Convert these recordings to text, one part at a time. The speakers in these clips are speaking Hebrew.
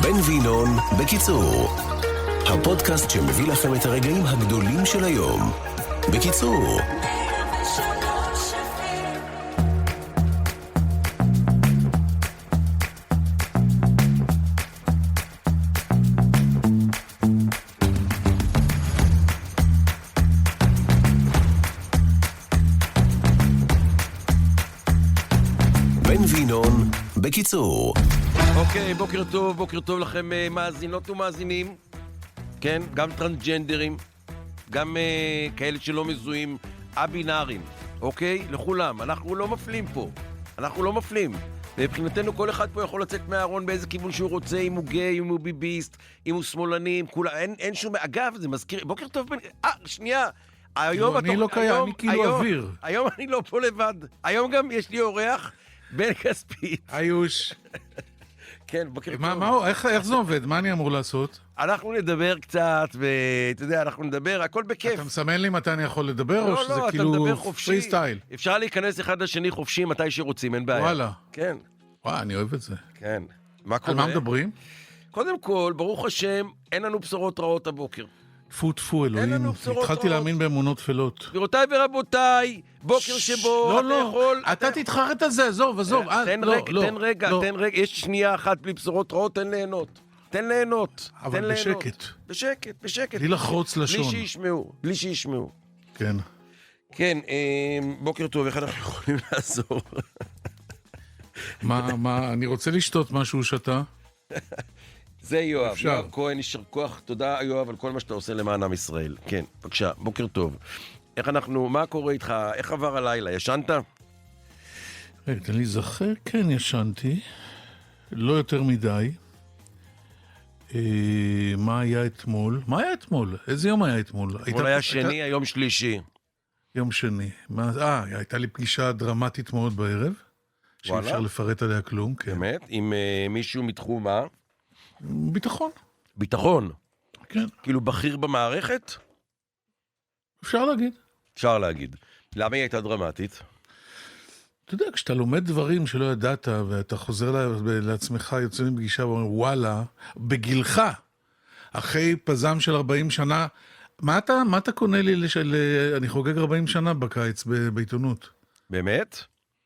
בן וינון בקיצור, הפודקאסט שמביא לכם את הרגעים הגדולים של היום. בקיצור, בן וינון בקיצור. אוקיי, בוקר טוב לכם מאזינות ומאזינים. כן, גם טרנסג'נדרים, גם כאלה שלא מזוהים, הבינארים, אוקיי? לכולם, אנחנו לא מפלים פה. אנחנו לא מפלים. מבחינתנו כל אחד פה יכול לצאת מהארון באיזה כיוון שהוא רוצה, אם הוא גיי, אם הוא ביביסט, אם הוא שמאלני, אין שום... אגב, זה מזכיר... בוקר טוב, שנייה. היום אני לא קיים, אני כאילו אוויר. היום אני לא פה לבד. היום גם יש לי אורח, בן כספית. איוש. כן, בוקר טוב. איך זה עובד? מה אני אמור לעשות? אנחנו נדבר קצת, ואתה יודע, אנחנו נדבר, הכל בכיף. אתה מסמן לי מתי אני יכול לדבר, או שזה אתה כאילו מדבר חופשי. פרי סטייל? אפשר להיכנס אחד לשני חופשי מתי שרוצים, אין בעיה. וואלה. כן. וואי, אני אוהב את זה. כן. מה על קורה? מה מדברים? קודם כל, ברוך השם, אין לנו בשורות רעות הבוקר. טפו טפו, אלוהים. לנו בשורות התחלתי רעות. להאמין באמונות טפלות. גבירותיי ורבותיי, בוקר שבו אתה יכול... אתה תתחרט על זה, עזוב. תן רגע, יש שנייה אחת בלי בשורות רעות, תן ליהנות. אבל בשקט. בשקט. בלי לחרוץ לשון. בלי שישמעו. כן. כן, בוקר טוב, איך אנחנו יכולים לעזור? מה, אני רוצה לשתות משהו שאתה? זה יואב, אפשר. יואב כהן, יישר כוח, תודה יואב על כל מה שאתה עושה למען עם ישראל. כן, בבקשה, בוקר טוב. מה קורה איתך? איך עבר הלילה? ישנת? רגע, תן לי זכר, כן, ישנתי. לא יותר מדי. מה היה אתמול? איזה יום היה אתמול? אתמול היה שני, היום שלישי. יום שני. הייתה לי פגישה דרמטית מאוד בערב. שאי אפשר לפרט עליה כלום, כן. באמת? עם מישהו מתחום מה? ביטחון. כן. כאילו בכיר במערכת? אפשר להגיד. למה היא הייתה דרמטית? אתה יודע, כשאתה לומד דברים שלא ידעת, ואתה חוזר לעצמך, יוצא מפגישה ואומר, וואלה, בגילך, אחרי פזם של 40 שנה, מה אתה קונה לי אני חוגג 40 שנה בקיץ בעיתונות. באמת?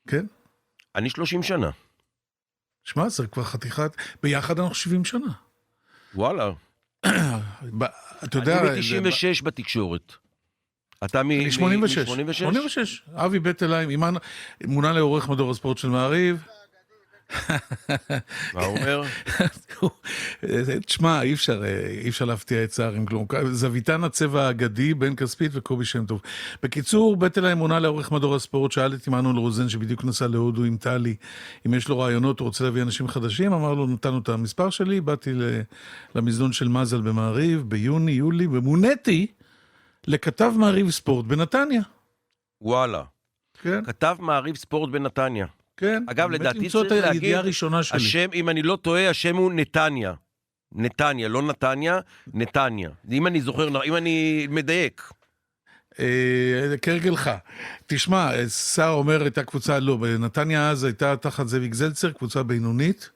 כן. אני 30 שנה. שמע, זה כבר חתיכת, ביחד אנחנו 70 שנה. וואלה. אתה יודע... אני מ-96 בתקשורת. אתה אני 86. אבי בית אליים, מונה לעורך מדור הספורט של מעריב. מה הוא אומר? תשמע, אי אפשר להפתיע את צער עם כלום. זוויתן הצבע האגדי, בן כספית וקובי שם טוב. בקיצור, בית אליים מונה לעורך מדור הספורט, שאל את עמנואל רוזן, שבדיוק נסע להודו עם טלי, אם יש לו רעיונות, הוא רוצה להביא אנשים חדשים, אמר לו, נתנו את המספר שלי, באתי למזנון של מזל במעריב, ביוני, יולי, ומוניתי לכתב מעריב ספורט בנתניה. וואלה. כן. כתב מעריב ספורט בנתניה. כן. אגב, לדעתי צריך להגיד, השם, אם אני לא טועה, השם הוא נתניה. נתניה, לא נתניה, נתניה. אם אני זוכר, אם אני מדייק. כרגלך. תשמע, שר אומר, הייתה קבוצה, לא, בנתניה אז הייתה תחת זאביק זלצר, קבוצה בינונית.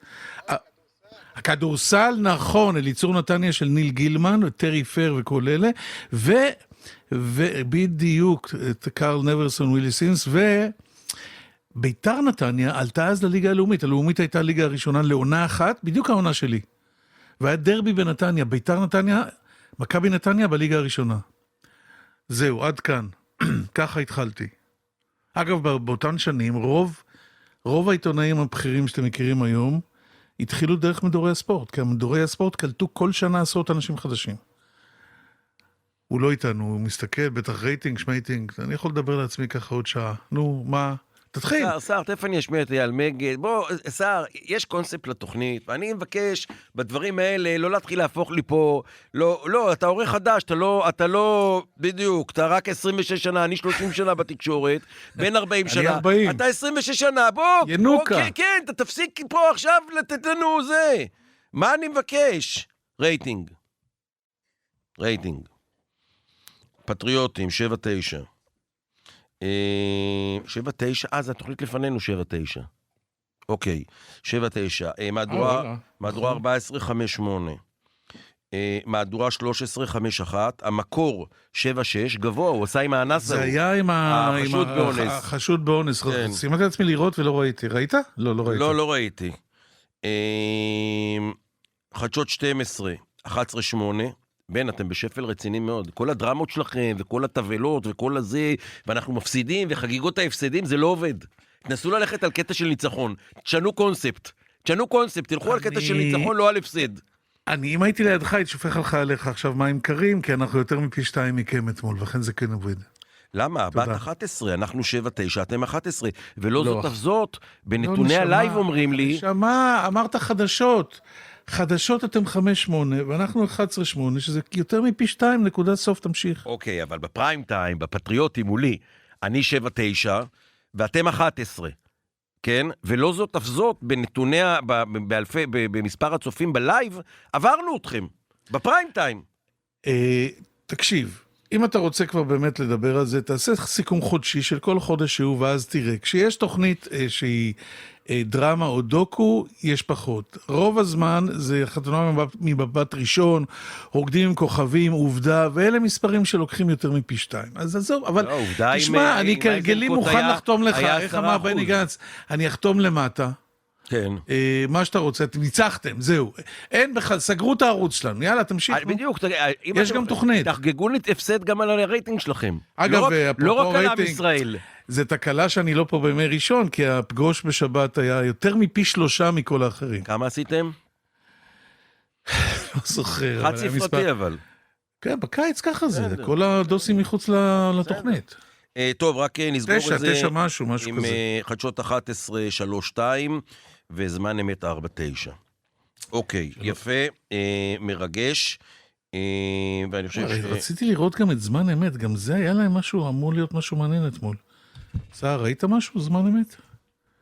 הכדורסל, נכון, אליצור נתניה של ניל גילמן, טרי פר וכל אלה, ובדיוק, קרל נברסון, ווילי סימס, ביתר נתניה עלתה אז לליגה הלאומית. הלאומית הייתה הליגה הראשונה לעונה אחת, בדיוק העונה שלי. והיה דרבי בנתניה, ביתר נתניה, מכבי נתניה בליגה הראשונה. זהו, עד כאן. ככה התחלתי. אגב, באותן שנים, רוב העיתונאים הבכירים שאתם מכירים היום, התחילו דרך מדורי הספורט, כי מדורי הספורט קלטו כל שנה עשרות אנשים חדשים. הוא לא איתנו, הוא מסתכל, בטח רייטינג, שמייטינג, אני יכול לדבר לעצמי ככה עוד שעה. נו, מה? תתחיל. שר, תכף אני אשמיע את אייל מגד. בוא, שר, יש קונספט לתוכנית, ואני מבקש בדברים האלה לא להתחיל להפוך לי פה, לא, אתה עורך חדש, אתה לא, בדיוק, אתה רק 26 שנה, אני 30 שנה בתקשורת, בין 40 שנה. אני 40. אתה 26 שנה, בוא. ינוקה. כן, אתה תפסיק פה עכשיו לתת לנו זה. מה אני מבקש? רייטינג. פטריוטים, 7-9. 7-9, זה התוכנית לפנינו 7-9. אוקיי, 7-9. וואלה. מהדורה 14-5-8. מהדורה 13-5-1. המקור 7-6. גבוה, הוא עשה עם האנס זה ההוא. היה עם החשוד באונס. החשוד באונס. כן. שימתי לעצמי לראות ולא ראיתי. ראית? לא ראיתי. לא ראיתי. חדשות 12, 11-8. בן, אתם בשפל רציני מאוד. כל הדרמות שלכם, וכל הטבלות, וכל הזה, ואנחנו מפסידים, וחגיגות ההפסדים, זה לא עובד. תנסו ללכת על קטע של ניצחון. תשנו קונספט, תלכו על קטע של ניצחון, לא על הפסד. אם הייתי לידך, הייתי שופך עליך עכשיו מים קרים, כי אנחנו יותר מפי 2 מכם אתמול, ולכן זה כן עובד. למה? בת 11, אנחנו 7-9, אתם 11, ולא זאת אף זאת, בנתוני הלייב אומרים לי... נשמה, אמרת חדשות. חדשות אתם 5-8, ואנחנו 11-8, שזה יותר מפי 2, נקודת סוף, תמשיך. אוקיי, אבל בפריים טיים, בפטריוטים מולי, אני 7-9, ואתם 11, כן? ולא זאת אף זאת, בנתוני, במספר הצופים בלייב, עברנו אתכם, בפריים טיים. תקשיב, אם אתה רוצה כבר באמת לדבר על זה, תעשה סיכום חודשי של כל חודש שהוא, ואז תראה, כשיש תוכנית שהיא דרמה או דוקו, יש פחות. רוב הזמן זה חתונה מבט ראשון, רוקדים עם כוכבים, עובדה, ואלה מספרים שלוקחים יותר מפי 2. אז עזוב, אבל תשמע, אני כרגלי מוכן לחתום לך, איך אמר בני גנץ, אני אחתום למטה. כן. מה שאתה רוצה, אתם ניצחתם, זהו. אין בכלל, סגרו את הערוץ שלנו, יאללה, תמשיך. בדיוק, יש גם תוכנית. תחגגו הפסד גם על הרייטינג שלכם. אגב, לא רק על עם ישראל. זה תקלה שאני לא פה בימי ראשון, כי הפגוש בשבת היה יותר מפי 3 מכל האחרים. כמה עשיתם? לא זוכר. חד ספרתי אבל. כן, בקיץ ככה זה, כל הדוסים מחוץ לתוכנית. טוב, רק נסגור את זה. 9 משהו כזה. עם חדשות 11-3-2, וזמן אמת 4-9. אוקיי, יפה, מרגש. ואני חושב רציתי לראות גם את זמן אמת, גם זה היה להם משהו, אמור להיות משהו מעניין אתמול. סער, ראית משהו, זמן אמת?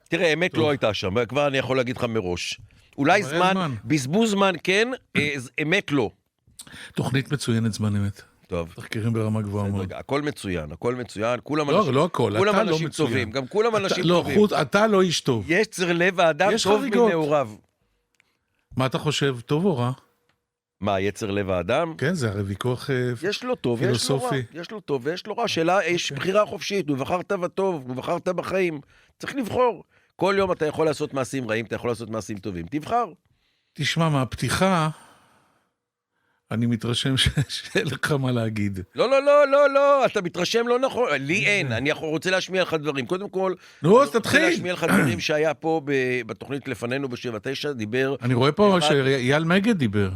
תראה, אמת לא הייתה שם, כבר אני יכול להגיד לך מראש. אולי זמן, בזבוז זמן כן, אמת לא. תוכנית מצוינת זמן אמת. טוב. תחקירים ברמה גבוהה מאוד. הכל מצוין, כולם לא הכל, כולם אתה לא אנשים מצוין. טובים, גם כולם אנשים לא, טובים. אתה לא איש טוב. יצר לב האדם טוב מנעוריו. מה אתה חושב, טוב או רע? מה, יצר לב האדם? כן, זה הרי ויכוח יש לו טוב, יש לו רע. יש לו טוב ויש לו רע. שאלה, יש בחירה חופשית, הוא בחרת בטוב, הוא בחרת בחיים. צריך לבחור. כל יום אתה יכול לעשות מעשים רעים, אתה יכול לעשות מעשים טובים. תבחר. תשמע, מהפתיחה, אני מתרשם שאין לך מה להגיד. לא, אתה מתרשם לא נכון. לי אין, אני רוצה להשמיע לך דברים. קודם כל, נו, אז תתחיל. אני רוצה להשמיע לך דברים שהיה פה בתוכנית לפנינו ב-7-9, דיבר... אני רואה פה שאייל מגד דיבר.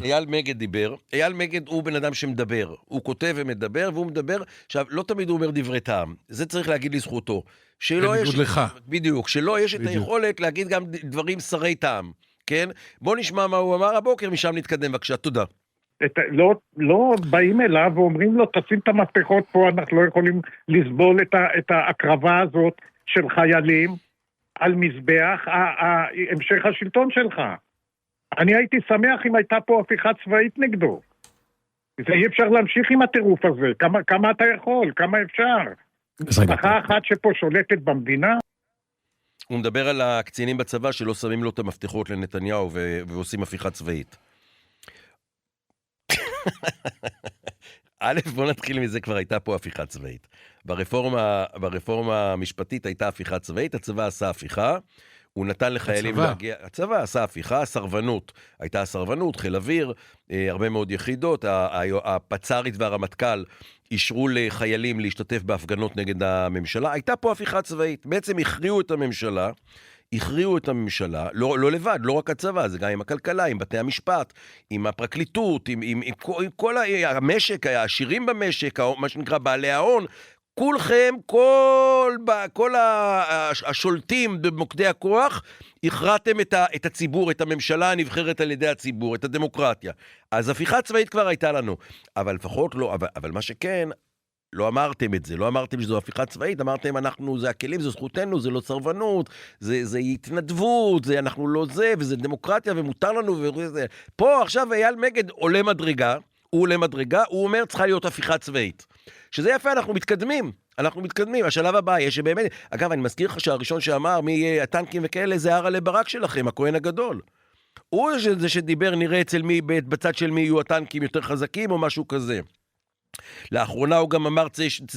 אייל מגד הוא בן אדם שמדבר. הוא כותב ומדבר, והוא מדבר. עכשיו, לא תמיד הוא אומר דברי טעם. זה צריך להגיד לזכותו. בניגוד לך. בדיוק, שלא יש את היכולת להגיד גם דברים שרי טעם. כן? בוא נשמע מה הוא אמר הבוקר, משם נתקדם. בבקשה, תודה. לא באים אליו ואומרים לו, תשים את המפתחות פה, אנחנו לא יכולים לסבול את ההקרבה הזאת של חיילים על מזבח המשך השלטון שלך. אני הייתי שמח אם הייתה פה הפיכה צבאית נגדו. זה אי אפשר להמשיך עם הטירוף הזה. כמה אתה יכול? כמה אפשר? משפחה אחת שפה שולטת במדינה? הוא מדבר על הקצינים בצבא שלא שמים לו את המפתחות לנתניהו ועושים הפיכה צבאית. א', בוא נתחיל מזה, כבר הייתה פה הפיכה צבאית. ברפורמה המשפטית הייתה הפיכה צבאית, הצבא עשה הפיכה, הוא נתן לחיילים להגיע... הצבא עשה הפיכה, הסרבנות. הייתה הסרבנות, חיל אוויר, הרבה מאוד יחידות, הפצ"רית והרמטכ"ל אישרו לחיילים להשתתף בהפגנות נגד הממשלה. הייתה פה הפיכה צבאית. בעצם הכריעו את הממשלה, לא לבד, לא רק הצבא, זה גם עם הכלכלה, עם בתי המשפט, עם הפרקליטות, עם כל המשק, העשירים במשק, מה שנקרא בעלי ההון, כולכם, כל השולטים במוקדי הכוח, הכרעתם את הציבור, את הממשלה הנבחרת על ידי הציבור, את הדמוקרטיה. אז הפיכה צבאית כבר הייתה לנו, אבל לפחות לא, אבל מה שכן, לא אמרתם את זה, לא אמרתם שזו הפיכה צבאית, אמרתם אנחנו, זה הכלים, זה זכותנו, זה לא סרבנות, זה התנדבות, זה אנחנו לא זה, וזה דמוקרטיה, ומותר לנו, וזה. פה עכשיו אייל מגד הוא אומר צריכה להיות הפיכה צבאית. שזה יפה, אנחנו מתקדמים. אנחנו מתקדמים, השלב הבא יש שבאמת, אגב, אני מזכיר לך שהראשון שאמר מי יהיה הטנקים וכאלה, זה הרע לברק שלכם, הכהן הגדול. הוא זה שדיבר, נראה אצל מי, בצד של מי יהיו הטנקים יותר חזקים או משהו כזה. לאחרונה הוא גם אמר,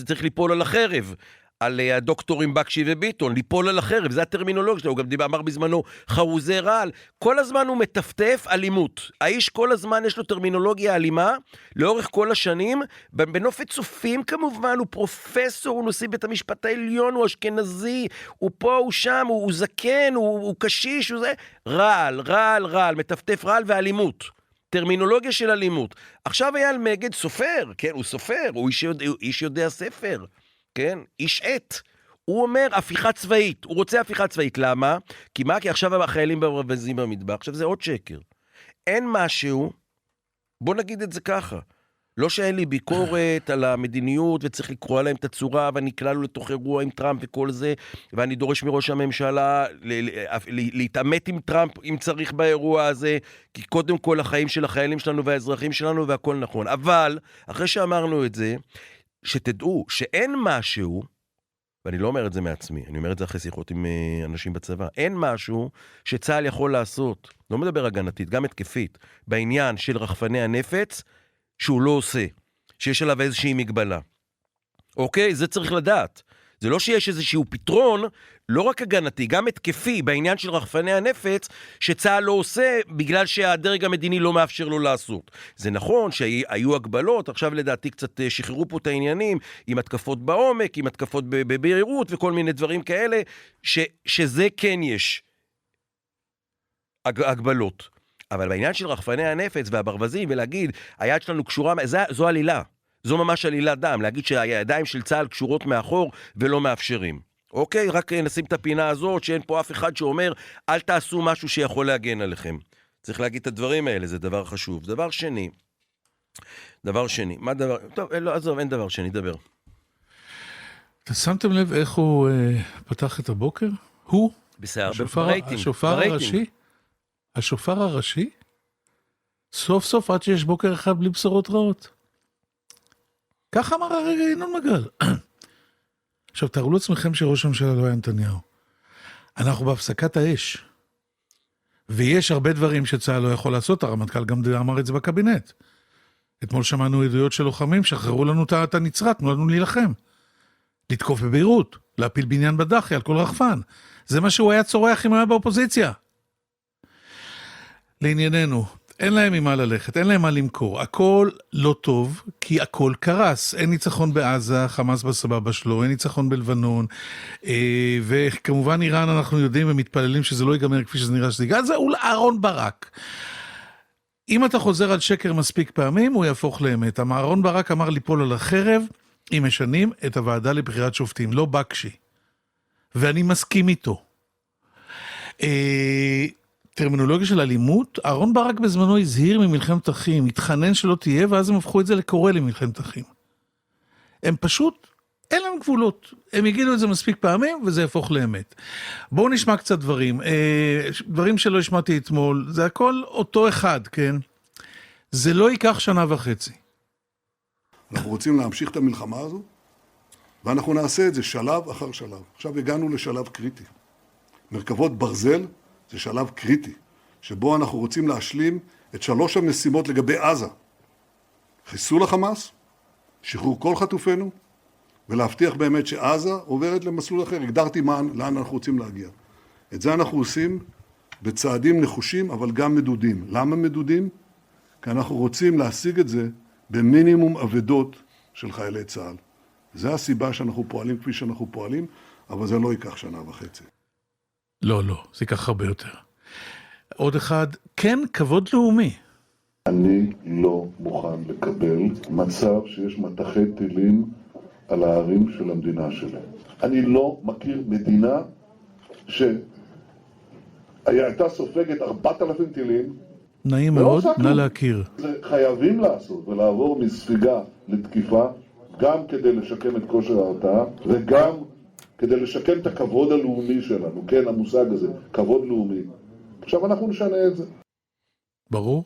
צריך ליפול על החרב, על הדוקטורים בקשי וביטון, ליפול על החרב, זה הטרמינולוגיה שלו, הוא גם אמר בזמנו חרוזי רעל, כל הזמן הוא מטפטף אלימות, האיש כל הזמן יש לו טרמינולוגיה אלימה, לאורך כל השנים, בנופת צופים כמובן, הוא פרופסור, הוא נשיא בית המשפט העליון, הוא אשכנזי, הוא פה, הוא שם, הוא זקן, הוא קשיש, הוא זה, רעל, מטפטף רעל ואלימות. טרמינולוגיה של אלימות. עכשיו אייל מגד סופר, כן, הוא סופר, הוא איש יודע ספר. כן? איש עת. הוא אומר הפיכה צבאית. הוא רוצה הפיכה צבאית. למה? כי מה? כי עכשיו החיילים ברווזים במטבח. עכשיו זה עוד שקר. אין משהו, בוא נגיד את זה ככה. לא שאין לי ביקורת על המדיניות וצריך לקרוא עליהם את הצורה ואני כללו לתוך אירוע עם טראמפ וכל זה ואני דורש מראש הממשלה להתעמת עם טראמפ אם צריך באירוע הזה כי קודם כל החיים של החיילים שלנו והאזרחים שלנו והכל נכון. אבל אחרי שאמרנו את זה שתדעו שאין משהו, ואני לא אומר את זה מעצמי, אני אומר את זה אחרי שיחות עם אנשים בצבא, אין משהו שצה"ל יכול לעשות, לא מדבר הגנתית, גם התקפית, בעניין של רחפני הנפץ, שהוא לא עושה, שיש עליו איזושהי מגבלה. אוקיי? זה צריך לדעת. זה לא שיש איזשהו פתרון, לא רק הגנתי, גם התקפי, בעניין של רחפני הנפץ, שצה"ל לא עושה, בגלל שהדרג המדיני לא מאפשר לו לעשות. זה נכון שהיו הגבלות, עכשיו לדעתי קצת שחררו פה את העניינים, עם התקפות בעומק, עם התקפות בבהירות, וכל מיני דברים כאלה, שזה כן יש הגבלות. אבל בעניין של רחפני הנפץ והברווזים, ולהגיד, היד שלנו קשורה, זו עלילה. זו ממש עלילת דם, להגיד שהידיים של צה"ל קשורות מאחור ולא מאפשרים. אוקיי? רק נשים את הפינה הזאת, שאין פה אף אחד שאומר, אל תעשו משהו שיכול להגן עליכם. צריך להגיד את הדברים האלה, זה דבר חשוב. דבר שני, מה דבר... טוב, לא, עזוב, אין דבר שני, דבר. אתה שמתם לב איך הוא פתח את הבוקר? הוא? בסדר, השופר הראשי? סוף סוף עד שיש בוקר אחד בלי בשורות רעות. ככה אמר הרגע ינון מגל. עכשיו, תארו לעצמכם שראש הממשלה לא היה נתניהו. אנחנו בהפסקת האש. ויש הרבה דברים שצה"ל לא יכול לעשות, הרמטכ"ל גם אמר את זה בקבינט. אתמול שמענו עדויות של לוחמים, שחררו לנו את הנצרת, תנו לנו להילחם. לתקוף בביירות, להפיל בניין בדחי על כל רחפן. זה מה שהוא היה צורח אם היה באופוזיציה. לענייננו, אין להם ממה ללכת, אין להם מה למכור. הכל לא טוב, כי הכל קרס. אין ניצחון בעזה, חמאס בסבבה שלו, אין ניצחון בלבנון, וכמובן איראן אנחנו יודעים ומתפללים שזה לא ייגמר כפי שזה נראה שזה ייגמר, זה אהרון ברק. אם אתה חוזר על שקר מספיק פעמים, הוא יהפוך לאמת. אהרון ברק אמר ליפול על החרב, אם משנים את הוועדה לבחירת שופטים, לא בקשי. ואני מסכים איתו. טרמינולוגיה של אלימות, אהרון ברק בזמנו הזהיר ממלחמת אחים, התחנן שלא תהיה, ואז הם הפכו את זה לקורא למלחמת אחים. הם פשוט, אין להם גבולות. הם יגידו את זה מספיק פעמים, וזה יהפוך לאמת. בואו נשמע קצת דברים. דברים שלא השמעתי אתמול, זה הכל אותו אחד, כן? זה לא ייקח שנה וחצי. אנחנו רוצים להמשיך את המלחמה הזו, ואנחנו נעשה את זה שלב אחר שלב. עכשיו הגענו לשלב קריטי. מרכבות ברזל זה שלב קריטי, שבו אנחנו רוצים להשלים את 3 המשימות לגבי עזה. חיסול החמאס, שחרור כל חטופינו, ולהבטיח באמת שעזה עוברת למסלול אחר. הגדרתי לאן אנחנו רוצים להגיע. את זה אנחנו עושים בצעדים נחושים, אבל גם מדודים. למה מדודים? כי אנחנו רוצים להשיג את זה במינימום עבדות של חיילי צה"ל. זה הסיבה שאנחנו פועלים כפי שאנחנו פועלים, אבל זה לא ייקח שנה וחצי. לא, זה ייקח הרבה יותר. עוד אחד, כן, כבוד לאומי. אני לא מוכן לקבל מצב שיש מטחי טילים על הערים של המדינה שלי. אני לא מכיר מדינה שהייתה סופגת 4,000 טילים. נעים מאוד, נא להכיר. חייבים לעשות ולעבור מספיגה לתקיפה, גם כדי לשקם את כושר ההרתעה, וגם כדי לשקם את הכבוד הלאומי שלנו. כן, המושג הזה, כבוד לאומי. עכשיו אנחנו נשנה את זה. ברור.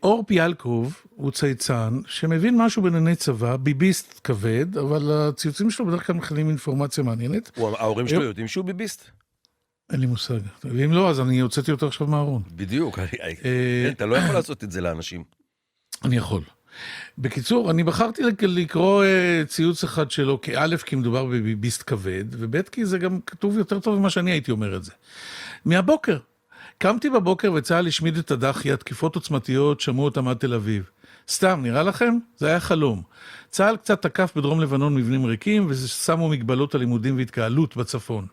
אור פיאלקוב הוא צייצן שמבין משהו בענייני צבא, ביביסט כבד, אבל הציוצים שלו בדרך כלל מכילים אינפורמציה מעניינת. ההורים שלו יודעים שהוא ביביסט? אין לי מושג. ואם לא, אז אני הוצאתי אותו עכשיו מהארון. בדיוק, אתה לא יכול לעשות את זה לאנשים. אני יכול. בקיצור, אני בחרתי לקרוא ציוץ אחד שלו, כאלף, כי מדובר בביביסט כבד, ובית כי זה גם כתוב יותר טוב ממה שאני הייתי אומר את זה. מהבוקר. קמתי בבוקר וצה"ל השמיד את הדחיה, תקיפות עוצמתיות, שמעו אותם עד תל אביב. סתם, נראה לכם? זה היה חלום. צה"ל קצת תקף בדרום לבנון מבנים ריקים, ושמו מגבלות על לימודים והתקהלות בצפון.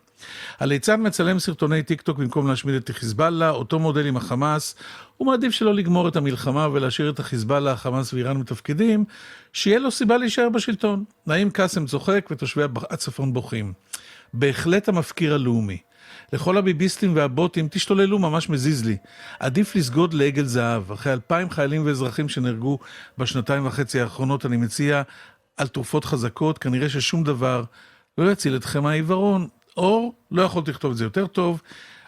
הליצן מצלם סרטוני טיק טוק במקום להשמיד את חיזבאללה, אותו מודל עם החמאס, הוא מעדיף שלא לגמור את המלחמה ולהשאיר את החיזבאללה, החמאס ואיראן מתפקדים, שיהיה לו סיבה להישאר בשלטון. נעים קאסם צוחק ותושבי הצפון בוכים. בהחלט המפקיר הלאומי. לכל הביביסטים והבוטים, תשתוללו, ממש מזיז לי. עדיף לסגוד לעגל זהב. אחרי 2,000 חיילים ואזרחים שנהרגו בשנתיים וחצי האחרונות, אני מציע על תרופות חזקות, כנראה ששום דבר לא יציל אתכם מהעיוורון. אור, לא יכולתי לכתוב את זה יותר טוב.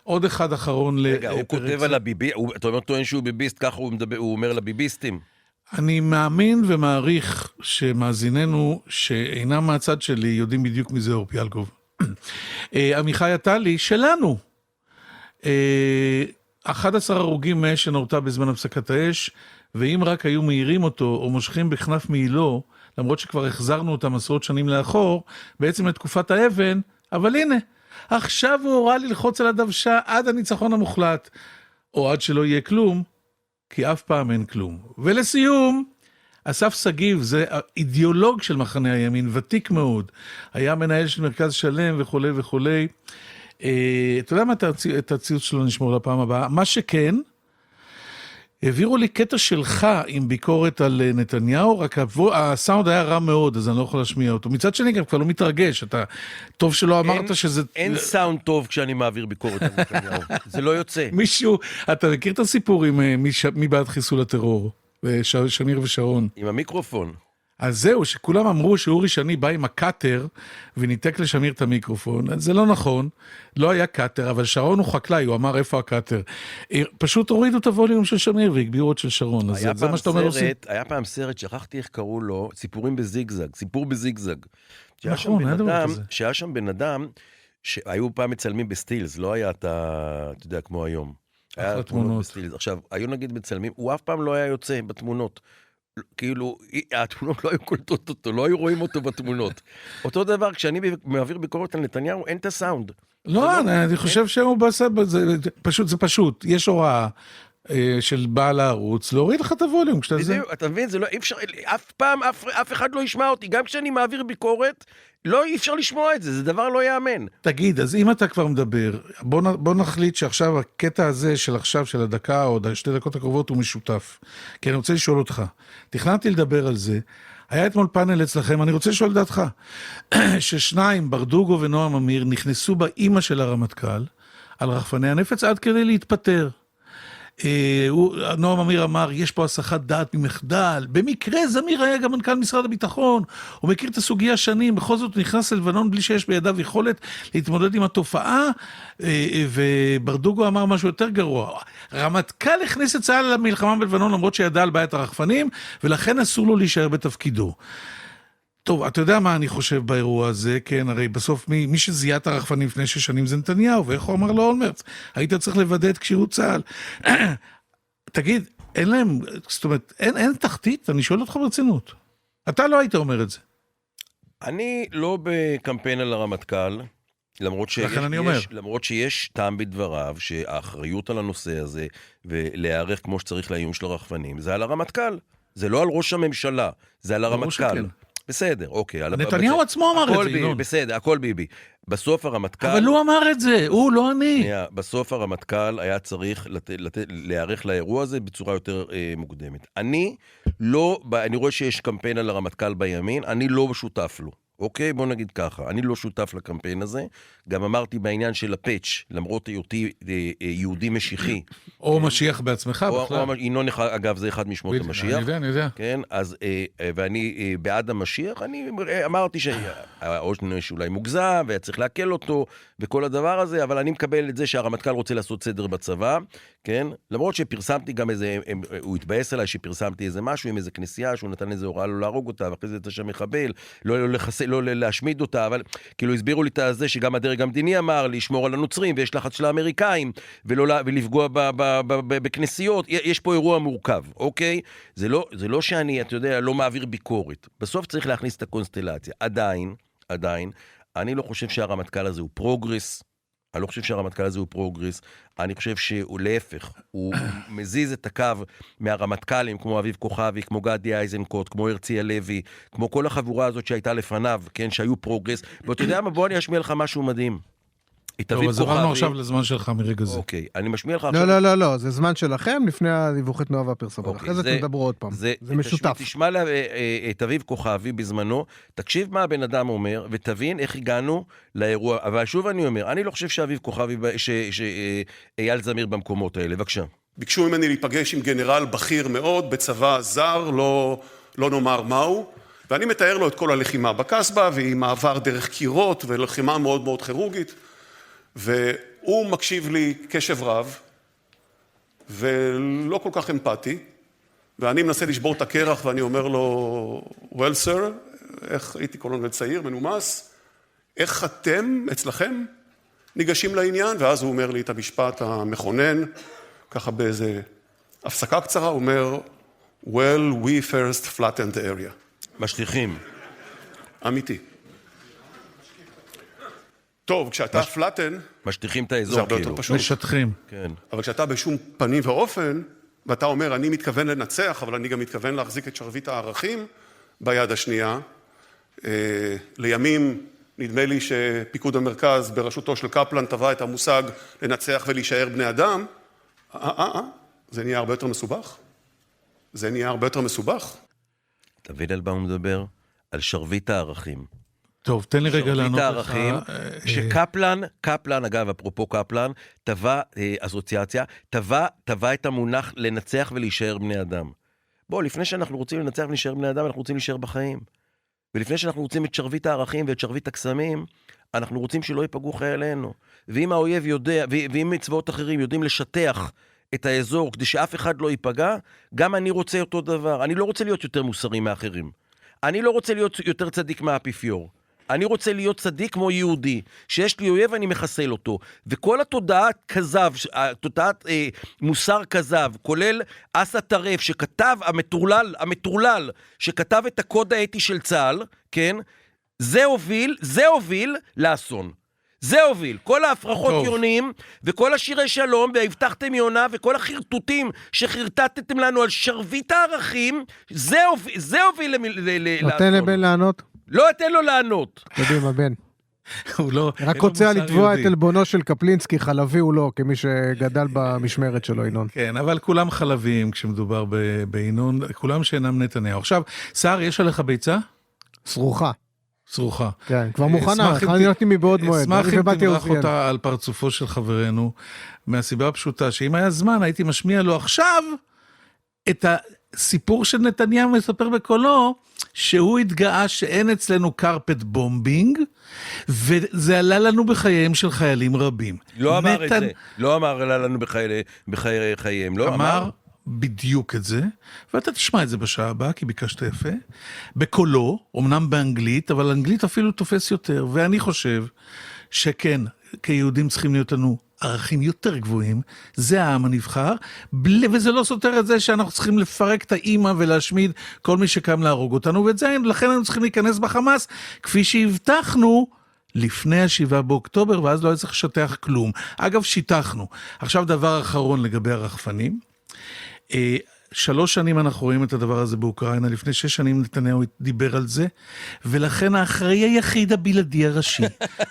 עוד אחד אחרון רגע, הוא כותב על הביבי, אתה אומר טוען שהוא ביביסט, ככה הוא אומר לביביסטים. אני מאמין ומעריך שמאזיננו, שאינם מהצד שלי, יודעים בדיוק מי זה אור פיאלקוב. עמיחי עטלי, שלנו. 11 הרוגים מאש שנורתה בזמן הפסקת האש, ואם רק היו מהירים אותו או מושכים בכנף מעילו, למרות שכבר החזרנו אותם עשרות שנים לאחור, בעצם לתקופת האבן, אבל הנה, עכשיו הוא הורה ללחוץ על הדוושה עד הניצחון המוחלט, או עד שלא יהיה כלום, כי אף פעם אין כלום. ולסיום, אסף סגיב, זה האידיאולוג של מחנה הימין, ותיק מאוד, היה מנהל של מרכז שלם וכולי וכולי. אתה יודע מה את הציוץ שלו נשמור לפעם הבאה? מה שכן, העבירו לי קטע שלך עם ביקורת על נתניהו, רק הסאונד היה רע מאוד, אז אני לא יכול להשמיע אותו. מצד שני, גם כבר לא מתרגש, אתה טוב שלא אמרת שזה... אין סאונד טוב כשאני מעביר ביקורת על נתניהו, זה לא יוצא. מישהו, אתה מכיר את הסיפור עם מי בעד חיסול הטרור? שמיר ושרון. עם המיקרופון. אז זהו, שכולם אמרו שאורי שני בא עם הקאטר, וניתק לשמיר את המיקרופון. זה לא נכון, לא היה קאטר, אבל שרון הוא חקלאי, הוא אמר איפה הקאטר. פשוט הורידו את הווליום של שמיר, והגבירו את של שרון. אז זה מה שאתה אומר עושים. היה פעם סרט, שכחתי איך קראו לו, סיפורים בזיגזג, סיפור בזיגזג. נכון, היה דבר כזה. שהיה שם בן אדם, שהיו פעם מצלמים בסטילס, לא היה אתה יודע, כמו היום. היה תמונות בסטילס. עכשיו, היו נגיד מצלמים, הוא אף פעם לא היה יוצא בתמונות. כאילו, התמונות לא היו קולטות אותו, לא היו רואים אותו בתמונות. אותו דבר, כשאני מעביר ביקורת על נתניהו, אין את הסאונד. לא, אני חושב שהוא פשוט, זה פשוט, יש הוראה של בעל הערוץ, להוריד לך את הווליום. אתה מבין, זה לא, אי אפשר, אף פעם, אף אחד לא ישמע אותי, גם כשאני מעביר ביקורת, לא, אי אפשר לשמוע את זה, זה דבר לא יאמן. תגיד, אז אם אתה כבר מדבר, בוא נחליט שעכשיו הקטע הזה של עכשיו, של הדקה או 2 דקות הקרובות הוא משותף. כי אני רוצה לשאול אותך, תכננתי לדבר על זה, היה אתמול פאנל אצלכם, אני רוצה לשאול דעתך, ששניים, ברדוגו ונועם אמיר, נכנסו באמא של הרמטכ"ל, על רחפני הנפץ עד כדי להתפטר. נועם אמיר אמר, יש פה הסחת דעת ממחדל, במקרה זמיר היה גם מנכ"ל משרד הביטחון, הוא מכיר את הסוגיה שנים, בכל זאת הוא נכנס ללבנון בלי שיש בידיו יכולת להתמודד עם התופעה, וברדוגו אמר משהו יותר גרוע, רמטכ"ל הכניס את צה"ל למלחמה בלבנון למרות שידע על בעיית הרחפנים, ולכן אסור לו להישאר בתפקידו. טוב, אתה יודע מה אני חושב באירוע הזה, כן, הרי בסוף מי שזיהה את הרחפנים לפני 6 שנים זה נתניהו, ואיך הוא אמר לו אולמרט, היית צריך לוודא את כשירות צה"ל. תגיד, אין להם, זאת אומרת, אין תחתית, אני שואל אותך ברצינות. אתה לא היית אומר את זה. אני לא בקמפיין על הרמטכ"ל, למרות שיש טעם בדבריו, שהאחריות על הנושא הזה, ולהיערך כמו שצריך לאיום של הרחפנים, זה על הרמטכ"ל. זה לא על ראש הממשלה, זה על הרמטכ"ל. בסדר, אוקיי. נתניהו עצמו אמר את זה, ינון. בסדר, הכל ביבי. בסוף הרמטכ"ל... אבל הוא אמר את זה, הוא לא אני. בסוף הרמטכ"ל היה צריך להיערך לאירוע הזה בצורה יותר מוקדמת. אני רואה שיש קמפיין על הרמטכ"ל בימין, אני לא שותף לו, אוקיי? בוא נגיד ככה, אני לא שותף לקמפיין הזה, גם אמרתי בעניין של הפאץ', למרות היותי יהודי משיחי. או משיח בעצמך בכלל. ינון, אגב, זה אחד משמות המשיח. אני יודע. כן, אז, ואני בעד המשיח, אני אמרתי שהעונש אולי מוגזם, וצריך להקל אותו, וכל הדבר הזה, אבל אני מקבל את זה שהרמטכ"ל רוצה לעשות סדר בצבא, כן? למרות שפרסמתי גם איזה, הוא התבאס עליי שפרסמתי איזה משהו עם איזה כנסייה, שהוא נתן איזה הוראה לא להרוג אותה, ואחרי זה יצא מחבל, לא להשמיד אותה, אבל כאילו הסבירו לי את זה שגם הדרג המדיני אמר לשמור על הנוצרים, ויש לחץ של האמריקאים, ולפגוע בכנסיות. יש פה אירוע מורכב, אוקיי? זה לא שאני, אתה יודע, לא מעביר ביקורת. בסוף צריך להכניס את הקונסטלציה. עדיין, אני לא חושב שהרמטכ"ל הזה הוא פרוגרס, אני חושב שהוא להפך, הוא מזיז את הקו מהרמטכ"לים, כמו אביב כוכבי, כמו גדי איזנקוט, כמו הרצי הלוי, כמו כל החבורה הזאת שהייתה לפניו, כן, שהיו פרוגרס, ואתה יודע מה, בוא אני אשמיע לך משהו מדהים. טוב, אז עברנו עכשיו לזמן שלך מרגע זה. אוקיי, אני משמיע לך עכשיו... לא, זה זמן שלכם לפני הדיווחי תנועה והפרסומות. אחרי זה תדברו עוד פעם, זה משותף. תשמע את אביב כוכבי בזמנו, תקשיב מה הבן אדם אומר, ותבין איך הגענו לאירוע. אבל שוב אני אומר, אני לא חושב שאביב כוכבי, שאייל זמיר במקומות האלה. בבקשה. ביקשו ממני להיפגש עם גנרל בכיר מאוד, בצבא זר, לא נאמר מהו, ואני מתאר לו את כל הלחימה בקסבה, והיא מעבר דרך קירות, ולחימה מאוד מאוד כירורגית. והוא מקשיב לי קשב רב, ולא כל כך אמפתי, ואני מנסה לשבור את הקרח, ואני אומר לו, well sir, איך הייתי קולונל צעיר, מנומס, איך אתם, אצלכם, ניגשים לעניין? ואז הוא אומר לי את המשפט המכונן, ככה באיזה הפסקה קצרה, הוא אומר, well, we first flattened the area. משליחים. אמיתי. טוב, כשאתה פלטן, משטיחים את האזור, זה הרבה יותר פשוט. משטחים. כן. אבל כשאתה בשום פנים ואופן, ואתה אומר, אני מתכוון לנצח, אבל אני גם מתכוון להחזיק את שרביט הערכים ביד השנייה, לימים, נדמה לי שפיקוד המרכז בראשותו של קפלן טבע את המושג לנצח ולהישאר בני אדם, זה נהיה הרבה יותר מסובך. אתה מבין על מה הוא מדבר? על שרביט הערכים. טוב, תן לי רגע לענות לך. שקפלן, אגב, אפרופו קפלן, טבע אסוציאציה, טבע את המונח לנצח ולהישאר בני אדם. בוא, לפני שאנחנו רוצים לנצח ולהישאר בני אדם, אנחנו רוצים להישאר בחיים. ולפני שאנחנו רוצים את שרביט הערכים ואת שרביט הקסמים, אנחנו רוצים שלא ייפגעו חיילינו. ואם האויב יודע, ואם צבאות אחרים יודעים לשטח את האזור כדי שאף אחד לא ייפגע, גם אני רוצה אותו דבר. אני לא רוצה להיות יותר מוסרי מאחרים. אני לא רוצה להיות יותר צדיק מהאפיפיור. אני רוצה להיות צדיק כמו יהודי, שיש לי אויב אני מחסל אותו, וכל התודעת כזב, התודעת מוסר כזב, כולל אסא טרף שכתב, המטורלל, שכתב את הקוד האתי של צה"ל, כן, זה הוביל לאסון. זה הוביל, כל ההפרחות יונים, וכל השירי שלום, והבטחתם יונה, וכל החרטוטים שחרטטתם לנו על שרביט הערכים, זה הוביל לאסון. נותן לבן לענות? לא אתן לו לענות. קדימה, בן. הוא לא... רק רוצה לתבוע את אלבונו של קפלינסקי, חלבי הוא לא, כמי שגדל במשמרת שלו, ינון. כן, אבל כולם חלבים כשמדובר בינון, כולם שאינם נתניהו. עכשיו, שר, יש עליך ביצה? סרוחה. סרוחה. כן, כבר מוכנה, אני נותנים מבעוד מועד. אשמח אם תמרח אותה על פרצופו של חברנו, מהסיבה הפשוטה, שאם היה זמן, הייתי משמיע לו עכשיו את הסיפור של נתניהו מספר בקולו, שהוא התגאה שאין אצלנו קרפט בומבינג, וזה עלה לנו בחייהם של חיילים רבים. לא אמר את זה, לא אמר עלה לנו בחייהם, לא אמר בדיוק את זה, ואתה תשמע את זה בשעה הבאה, כי ביקשת יפה, בקולו, אמנם באנגלית, אבל אנגלית אפילו תופס יותר, ואני חושב שכן, כיהודים צריכים להיות לנו ערכים יותר גבוהים, זה העם הנבחר, וזה לא סותר את זה שאנחנו צריכים לפרק את האימא ולהשמיד כל מי שקם להרוג אותנו, ואת זה, לכן אנחנו צריכים להיכנס בחמאס, כפי שהבטחנו לפני 7 באוקטובר, ואז לא היה צריך לשטח כלום. אגב, שיטחנו. עכשיו דבר אחרון לגבי הרחפנים, 3 שנים אנחנו רואים את הדבר הזה באוקראינה, לפני 6 שנים נתניהו דיבר על זה, ולכן האחראי היחיד הבלעדי הראשי,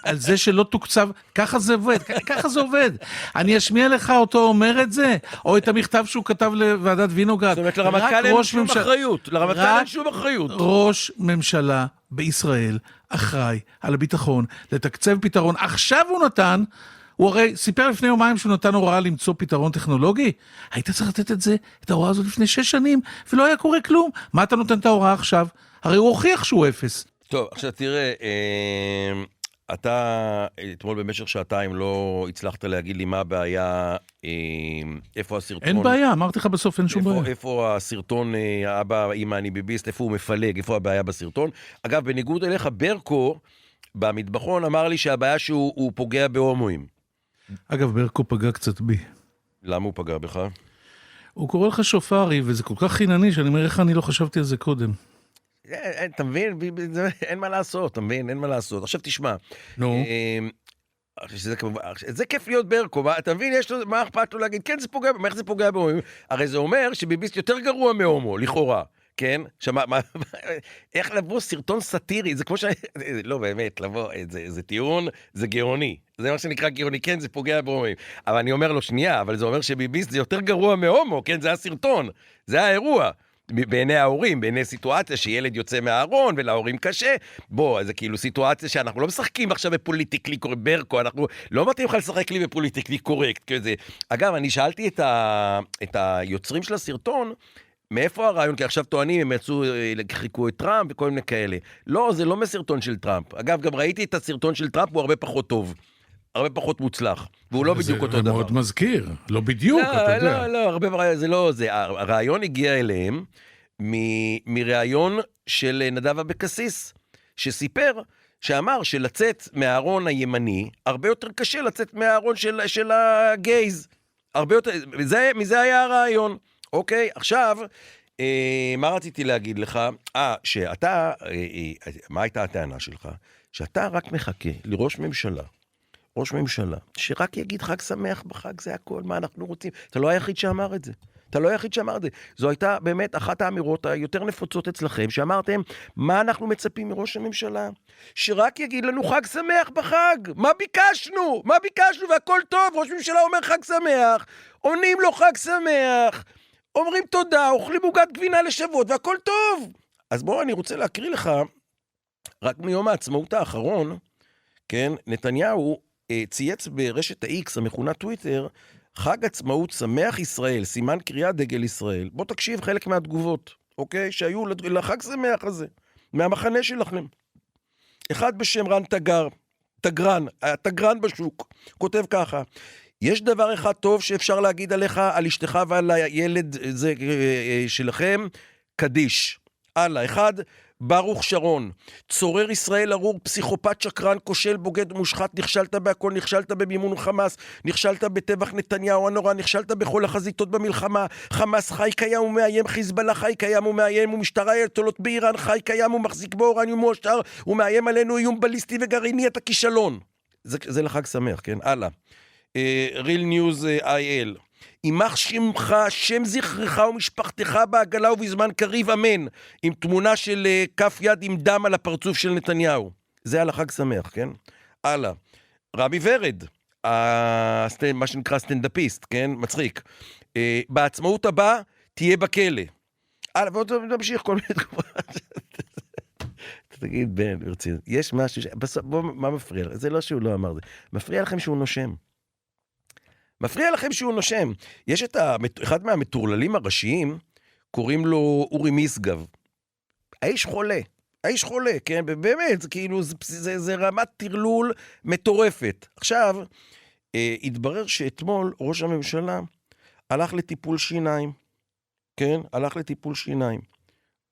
על זה שלא תוקצב, ככה זה עובד, ככה זה עובד. אני אשמיע לך אותו אומר את זה, או את המכתב שהוא כתב לוועדת וינוגרד. זאת אומרת, לרמטכ"ל אין שום אחריות, לרמטכ"ל אין שום אחריות. ראש ממשלה בישראל אחראי על הביטחון, לתקצב פתרון. עכשיו הוא נתן, הוא הרי סיפר לפני יומיים שהוא נתן הוראה למצוא פתרון טכנולוגי. היית צריך לתת את ההוראה הזאת לפני 6 שנים, ולא היה קורה כלום. מה אתה נותן את ההוראה עכשיו? הרי הוא הוכיח שהוא 0. טוב, עכשיו תראה, אתה אתמול במשך 2 שעתיים לא הצלחת להגיד לי מה הבעיה, איפה הסרטון... אין בעיה, אמרתי לך בסוף, אין שום בעיה. איפה הסרטון, אבא, אמא, אני ביביסט, איפה הוא מפלג, איפה הבעיה בסרטון. אגב, בניגוד אליך, ברקו, במטבחון, אמר לי שהבעיה שהוא פוגע בהומואים. אגב, ברקו פגע קצת בי. למה הוא פגע בך? הוא קורא לך שופרי, וזה כל כך חינני, שאני אומר איך אני לא חשבתי על זה קודם. אתה מבין? אין מה לעשות, אתה מבין? אין מה לעשות. עכשיו תשמע. נו. זה כיף להיות ברקו, אתה מבין? מה אכפת לו להגיד? כן, זה פוגע, איך זה פוגע בהומואים? הרי זה אומר שביביסט יותר גרוע מהומו, לכאורה. כן? איך לבוא סרטון סאטירי, זה כמו לא באמת, לבוא, זה טיעון, זה גאוני. זה מה שנקרא גאוני, כן, זה פוגע בהומואים. אבל אני אומר לו, שנייה, אבל זה אומר שביביסט זה יותר גרוע מהומו, כן? זה הסרטון, זה האירוע. בעיני ההורים, בעיני סיטואציה שילד יוצא מהארון ולהורים קשה, בוא, זה כאילו סיטואציה שאנחנו לא משחקים עכשיו בפוליטיקלי קורקט, ברקו, אנחנו לא מתאים לך לשחק לי בפוליטיקלי קורקט, כזה. אגב, אני שאלתי את היוצרים של הסרטון, מאיפה הרעיון? כי עכשיו טוענים, הם יצאו, חיכו את טראמפ וכל מיני כאלה. לא, זה לא מסרטון של טראמפ. אגב, גם ראיתי את הסרטון של טראמפ, הוא הרבה פחות טוב. הרבה פחות מוצלח. והוא לא בדיוק אותו דבר. זה מאוד מזכיר. לא בדיוק, אתה יודע. לא, הרבה, זה לא זה. הרעיון הגיע אליהם מראיון של נדב אבקסיס, שסיפר, שאמר שלצאת מהארון הימני, הרבה יותר קשה לצאת מהארון של הגייז. הרבה יותר, מזה היה הרעיון. אוקיי, עכשיו, מה רציתי להגיד לך? שאתה, מה הייתה הטענה שלך? שאתה רק מחכה לראש ממשלה, שרק יגיד חג שמח בחג, זה הכל, מה אנחנו רוצים. אתה לא היחיד שאמר את זה. זו הייתה באמת אחת האמירות היותר נפוצות אצלכם, שאמרתם, מה אנחנו מצפים מראש הממשלה? שרק יגיד לנו חג שמח בחג. מה ביקשנו? והכל טוב. ראש ממשלה אומר חג שמח, עונים לו חג שמח, אומרים תודה, אוכלים עוגת גבינה לשבועות, והכל טוב. אז בואו, אני רוצה להקריא לך, רק מיום העצמאות האחרון, כן, נתניהו צייץ ברשת ה-X, המכונה טוויטר, חג עצמאות שמח ישראל, סימן קריאה דגל ישראל. בוא תקשיב חלק מהתגובות, אוקיי? שהיו לחג שמח הזה, מהמחנה שלכם. אחד בשם רן תגרן בשוק, כותב ככה, יש דבר אחד טוב שאפשר להגיד עליך, על אשתך ועל הילד זה, שלכם, קדיש. הלאה, אחד, ברוך שרון, צורר ישראל ארור, פסיכופת שקרן, כושל, בוגד, מושחת, נכשלת בהכל, נכשלת במימון חמאס, נכשלת בטבח נתניהו הנורא, נכשלת בכל החזיתות במלחמה, חמאס חי קיים ומאיים, חיזבאללה חי קיים ומאיים, ומשטרה יתולות באיראן חי קיים ומחזיק באורניום מועשר, ומאיים עלינו איום בליסטי וגרעיני, אתה כישלון. זה לחג שמח, כן? הלאה. Real News IL. ימח שמך, שם זכרך ומשפחתך בעגלה ובזמן קריב, אמן. עם תמונה של כף יד עם דם על הפרצוף של נתניהו. זה על החג שמח, כן? הלאה. רמי ורד, מה שנקרא סטנדאפיסט, כן? מצחיק. בעצמאות הבאה, תהיה בכלא. הלאה, ועוד נמשיך כל מיני תגובות. תגיד, בן, ברצינות, יש משהו, מה מפריע? זה לא שהוא לא אמר זה. מפריע לכם שהוא נושם. יש אחד מהמטורללים הראשיים, קוראים לו אורי משגב. האיש חולה, כן? באמת, כאילו, זה רמת תרלול מטורפת. עכשיו, התברר שאתמול ראש הממשלה הלך לטיפול שיניים. כן?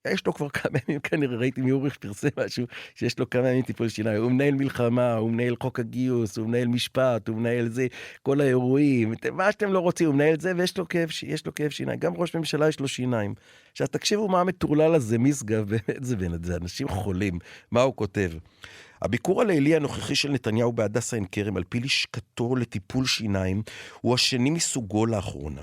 יש לו כבר כמה ימים, כנראה ראיתי מאורי שפרסם משהו, שיש לו כמה ימים טיפול שיניים, הוא מנהל מלחמה, הוא מנהל חוק הגיוס, הוא מנהל משפט, הוא מנהל זה, כל האירועים, מה שאתם לא רוצים, הוא מנהל את זה, ויש לו כאב שיניים, גם ראש ממשלה יש לו שיניים. עכשיו תקשיבו מה המטורלל הזה, משגב, באמת זה אנשים חולים, מה הוא כותב. הביקור הלילי הנוכחי של נתניהו בהדסה עין כרם, על פי לשכתו לטיפול שיניים, הוא השני מסוגו לאחרונה.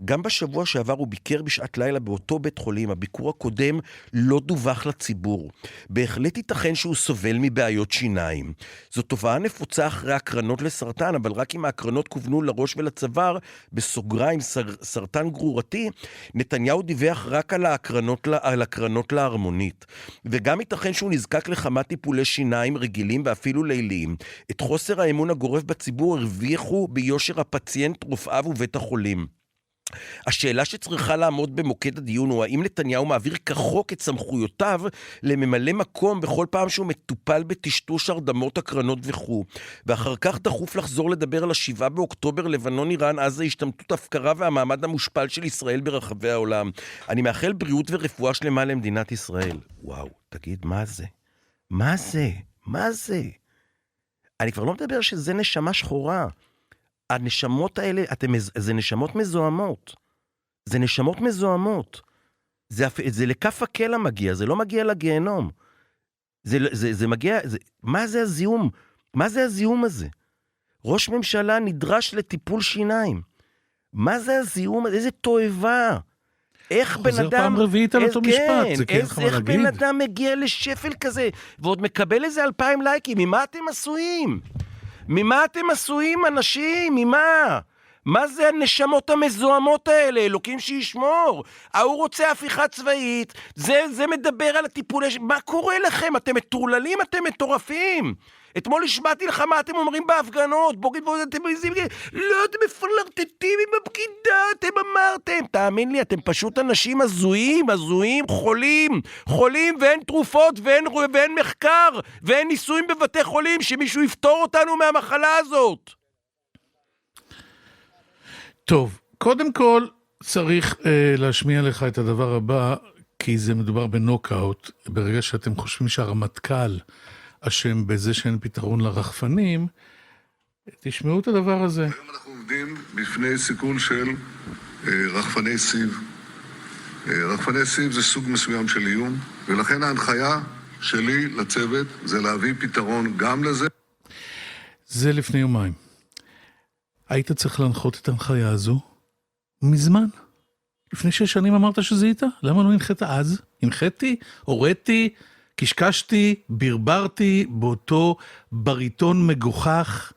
גם בשבוע שעבר הוא ביקר בשעת לילה באותו בית חולים. הביקור הקודם לא דווח לציבור. בהחלט ייתכן שהוא סובל מבעיות שיניים. זו תופעה נפוצה אחרי הקרנות לסרטן, אבל רק אם ההקרנות כוונו לראש ולצוואר, בסוגריים סרטן גרורתי, נתניהו דיווח רק על הקרנות להרמונית. וגם ייתכן שהוא נזקק לכמה טיפולי שיניים רגילים ואפילו ליליים. את חוסר האמון הגורף בציבור הרוויחו ביושר הפציינט, רופאיו ובית החולים. השאלה שצריכה לעמוד במוקד הדיון הוא האם נתניהו מעביר כחוק את סמכויותיו לממלא מקום בכל פעם שהוא מטופל בטשטוש הרדמות הקרנות וכו'. ואחר כך דחוף לחזור לדבר על 7 באוקטובר, לבנון, איראן, עזה, השתמטות, הפקרה והמעמד המושפל של ישראל ברחבי העולם. אני מאחל בריאות ורפואה שלמה למדינת ישראל. וואו, תגיד, מה זה? מה זה? מה זה? אני כבר לא מדבר שזה נשמה שחורה. הנשמות האלה, זה נשמות מזוהמות. זה נשמות מזוהמות. זה לכף הקלע מגיע, זה לא מגיע לגיהנום. זה מגיע, מה זה הזיהום? מה זה הזיהום הזה? ראש ממשלה נדרש לטיפול שיניים. מה זה הזיהום הזה? איזה תועבה. איך בן אדם... חוזר פעם רביעית על אותו משפט, זה כן חבל להגיד. איך בן אדם מגיע לשפל כזה, ועוד מקבל איזה 2,000 לייקים, ממה אתם עשויים? ממה אתם עשויים, אנשים? ממה? מה זה הנשמות המזוהמות האלה? אלוקים שישמור. הוא רוצה הפיכה צבאית, זה מדבר על הטיפול... מה קורה לכם? אתם מטורללים? אתם מטורפים? אתמול השמעתי לך מה אתם אומרים בהפגנות, בוגד ועוד אתם מזיזים, לא, אתם מפלרטטים עם הבגידה, אתם אמרתם, תאמין לי, אתם פשוט אנשים הזויים, חולים, ואין תרופות, ואין מחקר, ואין ניסויים בבתי חולים, שמישהו יפתור אותנו מהמחלה הזאת. טוב, קודם כל צריך להשמיע לך את הדבר הבא, כי זה מדובר בנוקאוט, ברגע שאתם חושבים שהרמטכ"ל אשם בזה שאין פתרון לרחפנים, תשמעו את הדבר הזה. היום אנחנו עובדים בפני סיכול של רחפני סיב. רחפני סיב זה סוג מסוים של איום, ולכן ההנחיה שלי לצוות זה להביא פתרון גם לזה. זה לפני יומיים. היית צריך להנחות את ההנחיה הזו מזמן. לפני 6 שנים אמרת שזה איתה? למה לא הנחית אז? הנחיתי, הוריתי, קשקשתי, ברברתי באותו בריטון מגוחך.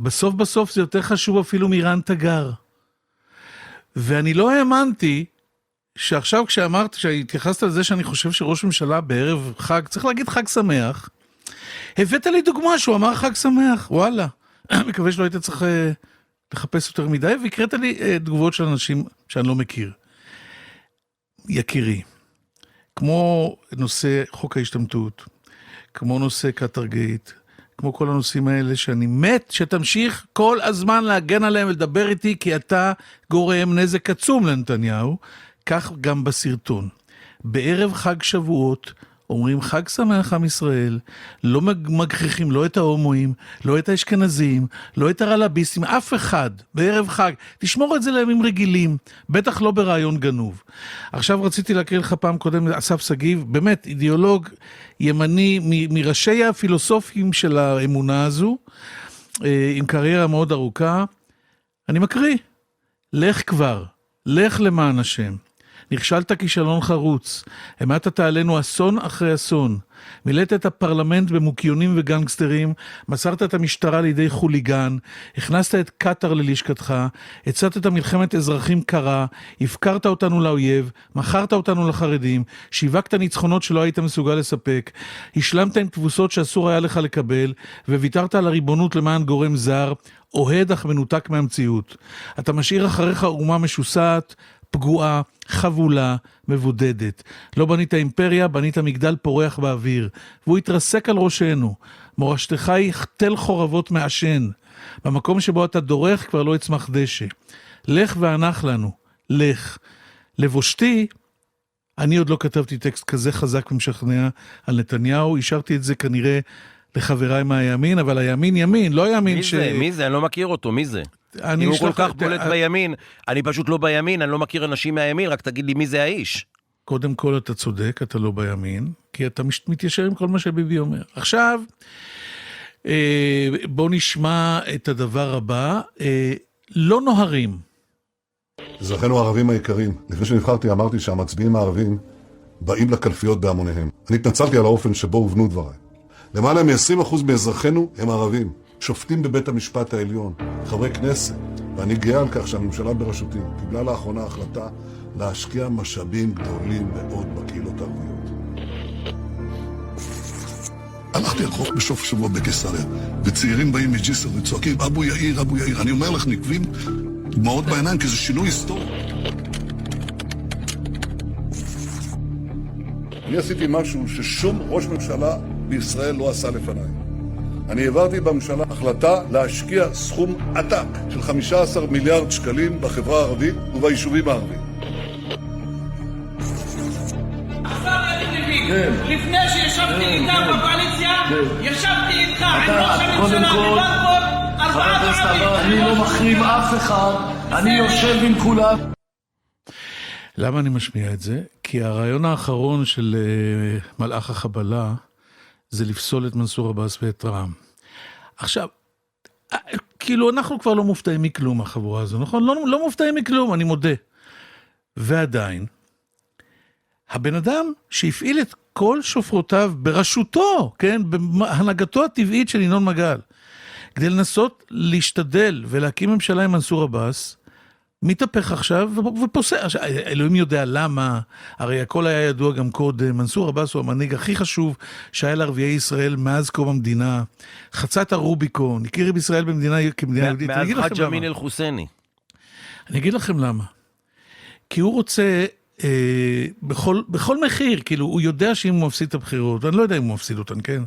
בסוף זה יותר חשוב אפילו מרן תגר. ואני לא האמנתי שעכשיו כשאמרת, שהתייחסת לזה שאני חושב שראש ממשלה בערב חג, צריך להגיד חג שמח, הבאת לי דוגמה שהוא אמר חג שמח, וואלה. מקווה שלא היית צריך לחפש יותר מדי, והקראת לי תגובות של אנשים שאני לא מכיר. יקירי, כמו נושא חוק ההשתמטות, כמו נושא קטרגייט, כמו כל הנושאים האלה שאני מת שתמשיך כל הזמן להגן עליהם ולדבר איתי, כי אתה גורם נזק עצום לנתניהו, כך גם בסרטון. בערב חג שבועות, אומרים חג שמח עם ישראל, לא מגחיכים לא את ההומואים, לא את האשכנזים, לא את הרלביסטים, אף אחד, בערב חג. תשמור את זה לימים רגילים, בטח לא ברעיון גנוב. עכשיו רציתי להקריא לך פעם קודם, אסף סגיב, באמת אידיאולוג ימני, מראשי הפילוסופים של האמונה הזו, עם קריירה מאוד ארוכה. אני מקריא, לך כבר, לך למען השם. נכשלת כישלון חרוץ, המטת עלינו אסון אחרי אסון, מילאת את הפרלמנט במוקיונים וגנגסטרים, מסרת את המשטרה לידי חוליגן, הכנסת את קטר ללשכתך, הצעת את המלחמת אזרחים קרה, הפקרת אותנו לאויב, מכרת אותנו לחרדים, שיווקת ניצחונות שלא היית מסוגל לספק, השלמת עם תבוסות שאסור היה לך לקבל, וויתרת על הריבונות למען גורם זר, אוהד אך מנותק מהמציאות. אתה משאיר אחריך אומה משוסעת, פגועה, חבולה, מבודדת. לא בנית אימפריה, בנית מגדל פורח באוויר, והוא התרסק על ראשנו. מורשתך היא תל חורבות מעשן. במקום שבו אתה דורך כבר לא יצמח דשא. לך וענך לנו, לך. לבושתי, אני עוד לא כתבתי טקסט כזה חזק ומשכנע על נתניהו, השארתי את זה כנראה לחבריי מהימין, אבל הימין ימין, לא ימין מי זה? אני לא מכיר אותו, מי זה? אם הוא כל כך בולט בימין, אני פשוט לא בימין, אני לא מכיר אנשים מהימין, רק תגיד לי מי זה האיש. קודם כל אתה צודק, אתה לא בימין, כי אתה מתיישר עם כל מה שביבי אומר. עכשיו, בוא נשמע את הדבר הבא, לא נוהרים. אזרחינו הערבים היקרים, לפני שנבחרתי אמרתי שהמצביעים הערבים באים לקלפיות בהמוניהם. אני התנצלתי על האופן שבו הובנו דבריי. למעלה מ-20% מאזרחינו הם ערבים, שופטים בבית המשפט העליון, חברי כנסת, ואני גאה על כך שהממשלה בראשותי קיבלה לאחרונה החלטה להשקיע משאבים גדולים מאוד בקהילות הערביות. הלכתי על חוף בסוף שבוע בקיסריה, וצעירים באים מג'יסר וצועקים, אבו יאיר, אבו יאיר. אני אומר לך, נקבים דמעות בעיניים, כי זה שינוי היסטורי. אני עשיתי משהו ששום ראש ממשלה בישראל לא עשה לפניי. אני העברתי בממשלה החלטה להשקיע סכום עתק של 15 מיליארד שקלים בחברה הערבית וביישובים הערביים. לפני שישבתי איתם בקואליציה, ישבתי איתך עם ראש הממשלה בבלפור 4 פעמים. אני לא מחרים אף אחד, אני יושב עם כולם. למה אני משמיע את זה? כי הרעיון האחרון של מלאך החבלה זה לפסול את מנסור עבאס ואת רע"מ. עכשיו, כאילו אנחנו כבר לא מופתעים מכלום החבורה הזו, נכון? לא מופתעים מכלום, אני מודה. ועדיין, הבן אדם שהפעיל את כל שופרותיו בראשותו, כן, בהנהגתו הטבעית של ינון מגל, כדי לנסות להשתדל ולהקים ממשלה עם מנסור עבאס, מתהפך עכשיו ופוסע. אלוהים יודע למה, הרי הכל היה ידוע גם קודם, מנסור עבאס הוא המנהיג הכי חשוב שהיה לערביי ישראל מאז קום המדינה, חצת הרוביקון, הכיר בישראל כמדינה יהודית. מאז חאג' אמין אל-חוסייני. אני אגיד לכם למה. כי הוא רוצה בכל מחיר, כאילו הוא יודע שאם הוא מפסיד את הבחירות, אני לא יודע אם הוא מפסיד אותן, כן?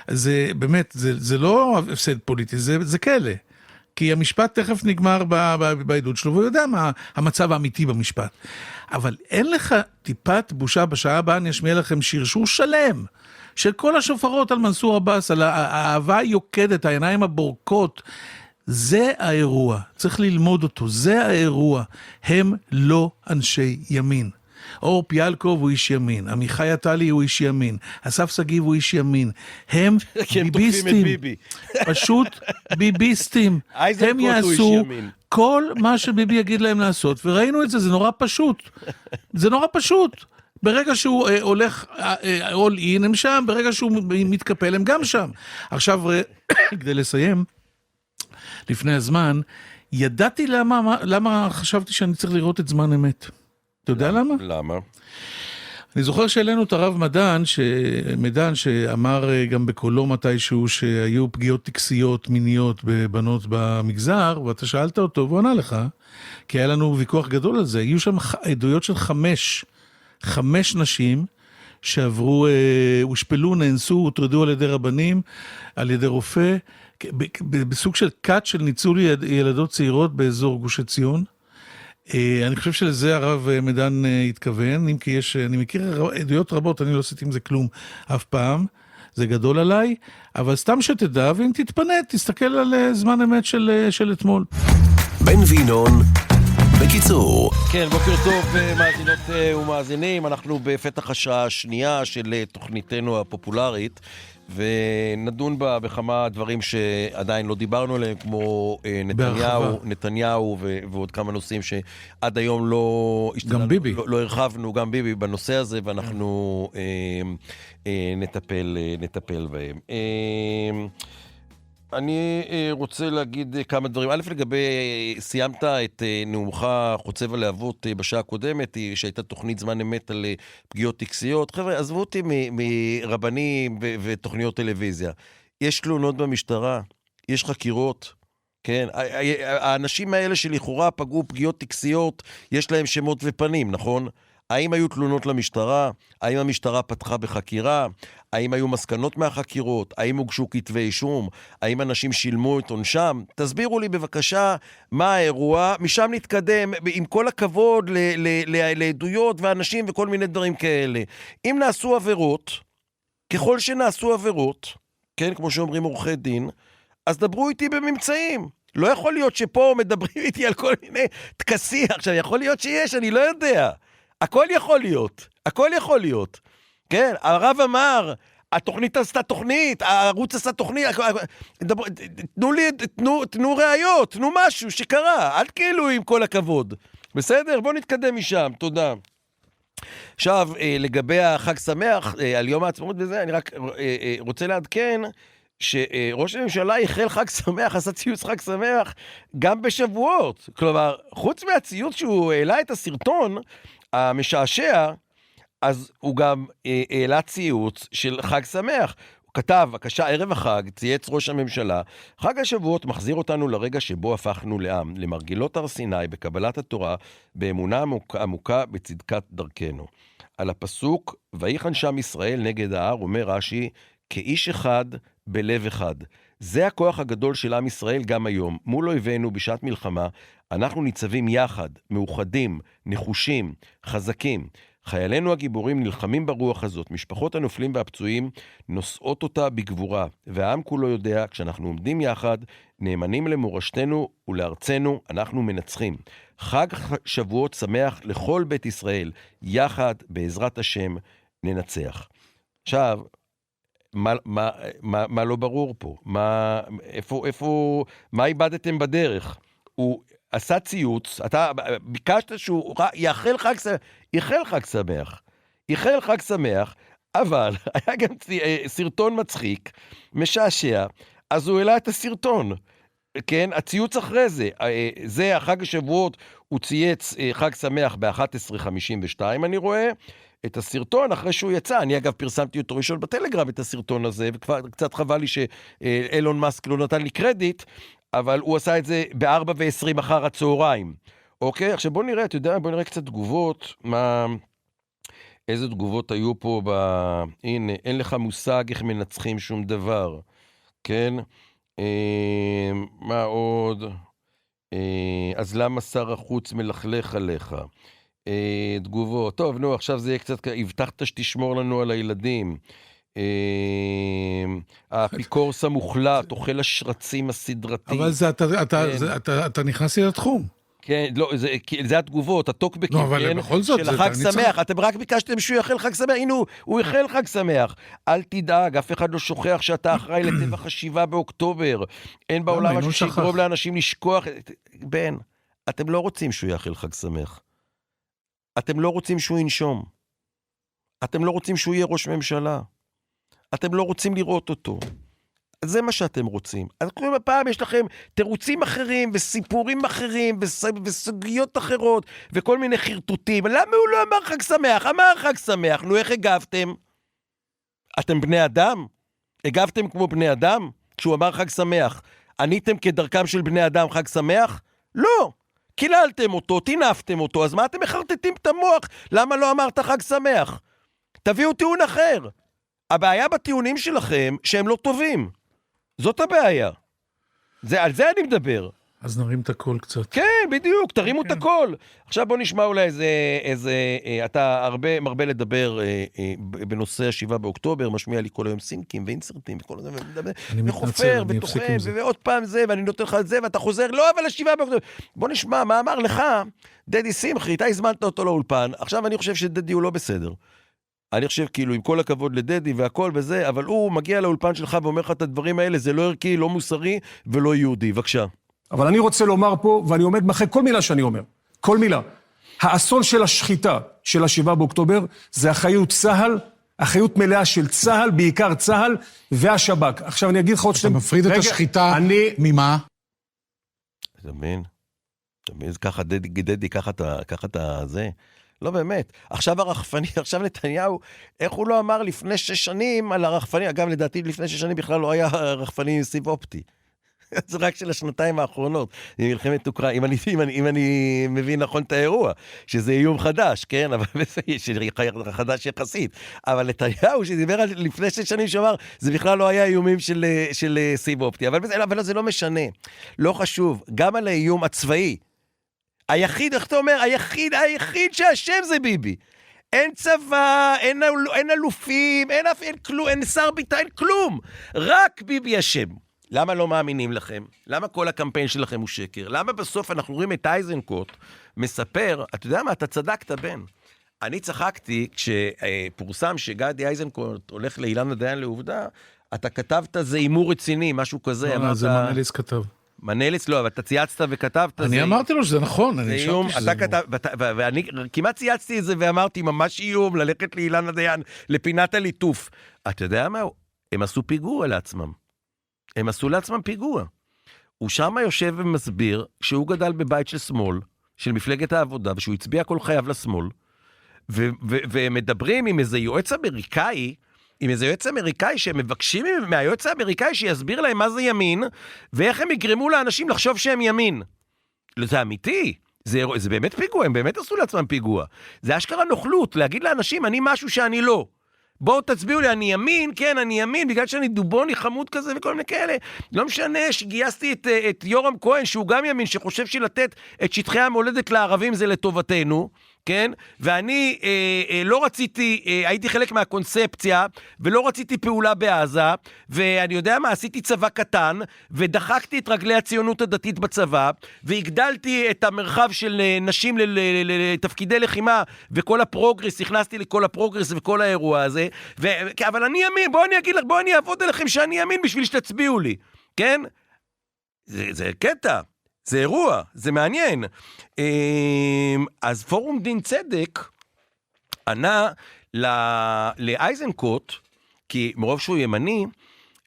זה באמת, זה לא הפסד פוליטי, זה כאלה. כי המשפט תכף נגמר בעדות שלו, והוא יודע מה המצב האמיתי במשפט. אבל אין לך טיפת בושה, בשעה הבאה אני אשמיע לכם שרשור שלם, של כל השופרות על מנסור עבאס, על האהבה היוקדת, העיניים הבורקות, זה האירוע, צריך ללמוד אותו, זה האירוע, הם לא אנשי ימין. אור פיאלקוב הוא איש ימין, עמיחי עטלי הוא איש ימין, אסף סגיב הוא איש ימין, הם ביביסטים, פשוט ביביסטים, הם יעשו כל מה שביבי יגיד להם לעשות, וראינו את זה, זה נורא פשוט, ברגע שהוא הולך all in הם שם, ברגע שהוא מתקפל הם גם שם. עכשיו, כדי לסיים, לפני הזמן, ידעתי למה חשבתי שאני צריך לראות את זמן אמת. אתה יודע למה? למה? אני זוכר שאלינו את הרב מדן שאמר גם בקולו מתישהו שהיו פגיעות טקסיות מיניות בבנות במגזר, ואתה שאלת אותו והוא ענה לך, כי היה לנו ויכוח גדול על זה. היו שם עדויות של 5 נשים שעברו, הושפלו, נאנסו, הוטרדו על ידי רבנים, על ידי רופא, בסוג של קאט של ניצול ילדות צעירות באזור גוש עציון. אני חושב שלזה הרב מדן התכוון, אם כי אני מכיר עדויות רבות, אני לא עשיתי עם זה כלום אף פעם, זה גדול עליי, אבל סתם שתדע, ואם תתפנה, תסתכל על זמן אמת של אתמול. בן וינון, בקיצור. כן, בוקר טוב מאזינות ומאזינים, אנחנו בפתח השעה השנייה של תוכניתנו הפופולרית, ונדון בה בכמה דברים שעדיין לא דיברנו עליהם, כמו נתניהו ועוד כמה נושאים שעד היום לא הרחבנו, גם ביבי בנושא הזה, ואנחנו נטפל בהם. אני רוצה להגיד כמה דברים. א', לגבי, סיימת את נאומך חוצב הלהבות בשעה הקודמת, שהייתה תוכנית זמן אמת על פגיעות טקסיות. חבר'ה, עזבו אותי מרבנים ותוכניות טלוויזיה. יש תלונות במשטרה, יש חקירות, כן? האנשים האלה שלכאורה פגעו פגיעות טקסיות, יש להם שמות ופנים, נכון? האם היו תלונות למשטרה? האם המשטרה פתחה בחקירה? האם היו מסקנות מהחקירות? האם הוגשו כתבי אישום? האם אנשים שילמו את עונשם? תסבירו לי בבקשה מה האירוע, משם נתקדם עם כל הכבוד לעדויות ואנשים וכל מיני דברים כאלה. אם נעשו עבירות, ככל שנעשו עבירות, כן, כמו שאומרים עורכי דין, אז דברו איתי בממצאים. לא יכול להיות שפה מדברים איתי על כל מיני תקסים. עכשיו, יכול להיות שיש, אני לא יודע. הכל יכול להיות, הכל יכול להיות. כן, הרב אמר, התוכנית עשתה תוכנית, הערוץ עשה תוכנית, תנו ראיות, תנו משהו שקרה, אל כאילו עם כל הכבוד. בסדר? בואו נתקדם משם, תודה. עכשיו, לגבי החג שמח, על יום העצמאות וזה, אני רק רוצה לעדכן שראש הממשלה החל חג שמח, עשה ציוץ חג שמח גם בשבועות. כלומר, חוץ מהציוץ שהוא העלה את הסרטון המשעשע, אז הוא גם העלה ציוץ של חג שמח. הוא כתב, בבקשה, ערב החג, צייץ ראש הממשלה, חג השבועות מחזיר אותנו לרגע שבו הפכנו לעם, למרגילות הר סיני, בקבלת התורה, באמונה עמוקה בצדקת דרכנו. על הפסוק, ויחן שם ישראל נגד ההר, אומר רש"י, כאיש אחד בלב אחד. זה הכוח הגדול של עם ישראל גם היום. מול אויבינו בשעת מלחמה, אנחנו ניצבים יחד, מאוחדים, נחושים, חזקים. חיילינו הגיבורים נלחמים ברוח הזאת, משפחות הנופלים והפצועים נושאות אותה בגבורה, והעם כולו יודע, כשאנחנו עומדים יחד, נאמנים למורשתנו ולארצנו, אנחנו מנצחים. חג שבועות שמח לכל בית ישראל, יחד בעזרת השם ננצח. עכשיו, מה לא ברור פה? מה איבדתם בדרך? הוא עשה ציוץ, אתה ביקשת שהוא יאחל חג שמח, אבל היה גם סרטון מצחיק, משעשע, אז הוא העלה את הסרטון, כן, הציוץ אחרי זה, זה החג השבועות, הוא צייץ חג שמח ב-11:52, אני רואה, את הסרטון אחרי שהוא יצא, אני אגב פרסמתי אותו ראשון בטלגרם את הסרטון הזה, וכבר קצת חבל לי שאילון מאסק לא נתן לי קרדיט, אבל הוא עשה את זה ב-4:20 אחר הצהריים. אוקיי, עכשיו בוא נראה, אתה יודע, בוא נראה קצת תגובות, איזה תגובות היו פה הנה, אין לך מושג איך מנצחים שום דבר, כן? מה עוד? אז למה שר החוץ מלכלך עליך? תגובות, טוב, נו, עכשיו זה יהיה קצת, הבטחת שתשמור לנו על הילדים. האפיקורס המוחלט, אוכל השרצים הסדרתי. אבל אתה נכנס לי לתחום. כן, לא, זה התגובות, הטוקבקים, של החג שמח. אתם רק ביקשתם שהוא יאכל חג שמח, הנה הוא יאכל חג שמח. אל תדאג, אף אחד לא שוכח שאתה אחראי לטבח ה7 באוקטובר. אין בעולם משהו שיגרום לאנשים לשכוח. בן, אתם לא רוצים שהוא יאכל חג שמח. אתם לא רוצים שהוא ינשום. אתם לא רוצים שהוא יהיה ראש ממשלה. אתם לא רוצים לראות אותו. זה מה שאתם רוצים. אז כל פעם יש לכם תירוצים אחרים וסיפורים אחרים וסוגיות אחרות וכל מיני חרטוטים. למה הוא לא אמר חג שמח? אמר חג שמח. נו, איך הגבתם? אתם בני אדם? הגבתם כמו בני אדם? כשהוא אמר חג שמח. עניתם כדרכם של בני אדם חג שמח? לא. קיללתם אותו, תינפתם אותו, אז מה אתם מחרטטים את המוח? למה לא אמרת חג שמח? תביאו טיעון אחר. הבעיה בטיעונים שלכם שהם לא טובים. זאת הבעיה. על זה אני מדבר. אז נרים את הכל קצת. כן, בדיוק, תרימו את הכל. עכשיו בוא נשמע אולי אתה מרבה לדבר בנושא 7 באוקטובר, משמיע לי כל היום סינקים ואינסרטים וכל זה, וחופר ותוכן, ועוד פעם זה, ואני נותן לך את זה, ואתה חוזר, לא, אבל 7 באוקטובר. בוא נשמע מה אמר לך, דדי שמחי, אתה הזמנת אותו לאולפן, עכשיו אני חושב שדדי הוא לא בסדר. אני חושב כאילו עם כל הכבוד לדדי והכל וזה, אבל הוא מגיע לאולפן שלך ואומר לך את הדברים האלה, זה לא ערכי, לא מוסרי ולא יהודי. בבקשה. אבל אני רוצה לומר פה, ואני עומד מאחורי כל מילה שאני אומר, כל מילה. האסון של השחיטה של 7 באוקטובר, זה אחריות צה"ל, אחריות מלאה של צה"ל, בעיקר צה"ל והשב"כ. עכשיו אני אגיד לך עוד אתה מפריד את השחיטה ממה? אתה מבין? ככה דדי, ככה אתה זה. לא באמת. עכשיו הרחפני, עכשיו נתניהו, איך הוא לא אמר לפני 6 שנים על הרחפני, אגב לדעתי לפני 6 שנים בכלל לא היה רחפני עם סיב אופטי. זה רק של השנתיים האחרונות, ממלחמת אוקראינה, אם אני מבין נכון את האירוע, שזה איום חדש, כן, אבל חדש יחסית, אבל נתניהו שדיבר לפני 6 שנים שאמר, זה בכלל לא היה איומים של סיב אופטי, אבל זה לא משנה, לא חשוב, גם על האיום הצבאי, היחיד, איך אתה אומר, היחיד שהשם זה ביבי, אין צבא, אין אלופים, אין שר ביטחון, אין כלום, רק ביבי השם. למה לא מאמינים לכם? למה כל הקמפיין שלכם הוא שקר? למה בסוף אנחנו רואים את אייזנקוט מספר, אתה יודע מה, אתה צדקת בן, אני צחקתי כשפורסם שגדי איזנקוט הולך לאילנה דיין לעובדה, אתה כתבת זה אימור רציני, משהו כזה. זה מנליס כתב. מנליס, לא, אבל אתה צייצת וכתבת. אני אמרתי לו שזה נכון, אני איום, אתה כתב, ואני כמעט צייצתי את זה ואמרתי, ממש איום, ללכת לאילנה דיין, לפינת הליטוף. אתה יודע מה? הם עשו פיגוע לעצמם. הם עשו לעצמם פיגוע. הוא שם יושב ומסביר שהוא גדל בבית של שמאל, של מפלגת העבודה, ושהוא הצביע כל חייו לשמאל, והם מדברים עם איזה יועץ אמריקאי, שהם מבקשים מהיועץ האמריקאי שיסביר להם מה זה ימין, ואיך הם יגרמו לאנשים לחשוב שהם ימין. זה אמיתי, זה באמת פיגוע, הם באמת עשו לעצמם פיגוע. זה אשכרה נוכלות, להגיד לאנשים, אני משהו שאני לא. בואו תצביעו לי, אני ימין, כן, אני ימין, בגלל שאני דובוני חמוד כזה וכל מיני כאלה. לא משנה שגייסתי את יורם כהן, שהוא גם ימין, שחושב שלתת את שטחי המולדת לערבים זה לטובתנו, כן? ואני לא רציתי, הייתי חלק מהקונספציה, ולא רציתי פעולה בעזה, ואני יודע מה, עשיתי צבא קטן, ודחקתי את רגלי הציונות הדתית בצבא, והגדלתי את המרחב של נשים לתפקידי לחימה, וכל הפרוגרס, הכנסתי לכל הפרוגרס וכל האירוע הזה, אבל אני ימין, בואו אני אגיד לך, בואו אני אעבוד עליכם שאני ימין בשביל שתצביעו לי, כן? זה קטע. זה אירוע, זה מעניין. אז פורום דין צדק ענה לאייזנקוט, כי מרוב שהוא ימני,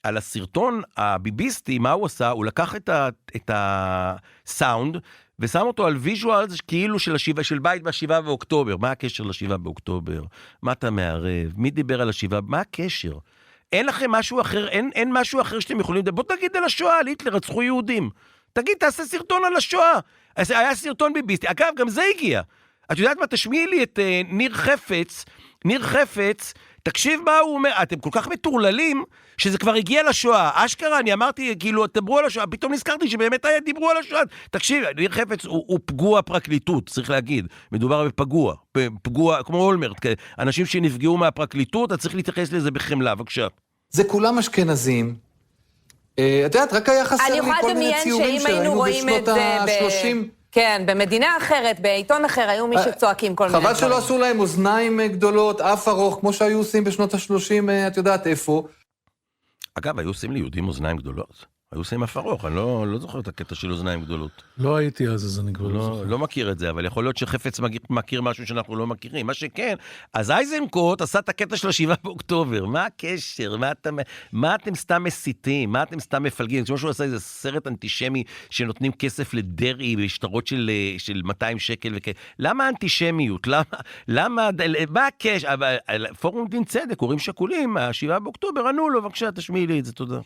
על הסרטון הביביסטי, מה הוא עשה? הוא לקח את הסאונד, ושם אותו על ויז'ואלס כאילו של בית ב7 באוקטובר. מה הקשר ל7 באוקטובר? מה אתה מערב? מי דיבר על ה7? מה הקשר? אין לכם משהו אחר, אין משהו אחר שאתם יכולים לדבר. בוא תגיד על השואה, על היטלר, רצחו יהודים. תגיד, תעשה סרטון על השואה. היה סרטון ביביסטי. אגב, גם זה הגיע. את יודעת מה? תשמיעי לי את ניר חפץ, תקשיב מה הוא אומר. אתם כל כך מטורללים, שזה כבר הגיע לשואה. אשכרה, אני אמרתי, כאילו, תדברו על השואה. פתאום נזכרתי שבאמת היה דיברו על השואה. תקשיב, ניר חפץ הוא פגוע פרקליטות, צריך להגיד. מדובר בפגוע, כמו אולמרט. אנשים שנפגעו מהפרקליטות, אתה צריך להתייחס לזה בחמלה, בבקשה. זה כולם אשכנזים. את יודעת, רק היה חסר לי כל מיני ציורים שראינו בשנות ה-30. כן, במדינה אחרת, בעיתון אחר, היו מי שצועקים כל מיני דברים. חבל שלא עשו להם אוזניים גדולות, אף ארוך, כמו שהיו עושים בשנות ה-30, את יודעת איפה. אגב, היו עושים ליהודים אוזניים גדולות. היו עושים אף ארוך, אני לא זוכר את הקטע של אוזניים גדולות. לא הייתי אז אני כבר לא זוכר. לא מכיר את זה, אבל יכול להיות שחפץ מכיר משהו שאנחנו לא מכירים. מה שכן, אז איזנקוט עשה את הקטע של 7 באוקטובר. מה הקשר? מה אתם סתם מסיתים? מה אתם סתם מפלגים? כמו שהוא עשה איזה סרט אנטישמי שנותנים כסף לדרעי בשטרות של 200 שקל וכאלה. למה אנטישמיות? למה? מה הקשר? פורום דין צדק, הורים שכולים, 7 באוקטובר, ענו לו, בבקשה, תשמיעי לי את זה, תודה.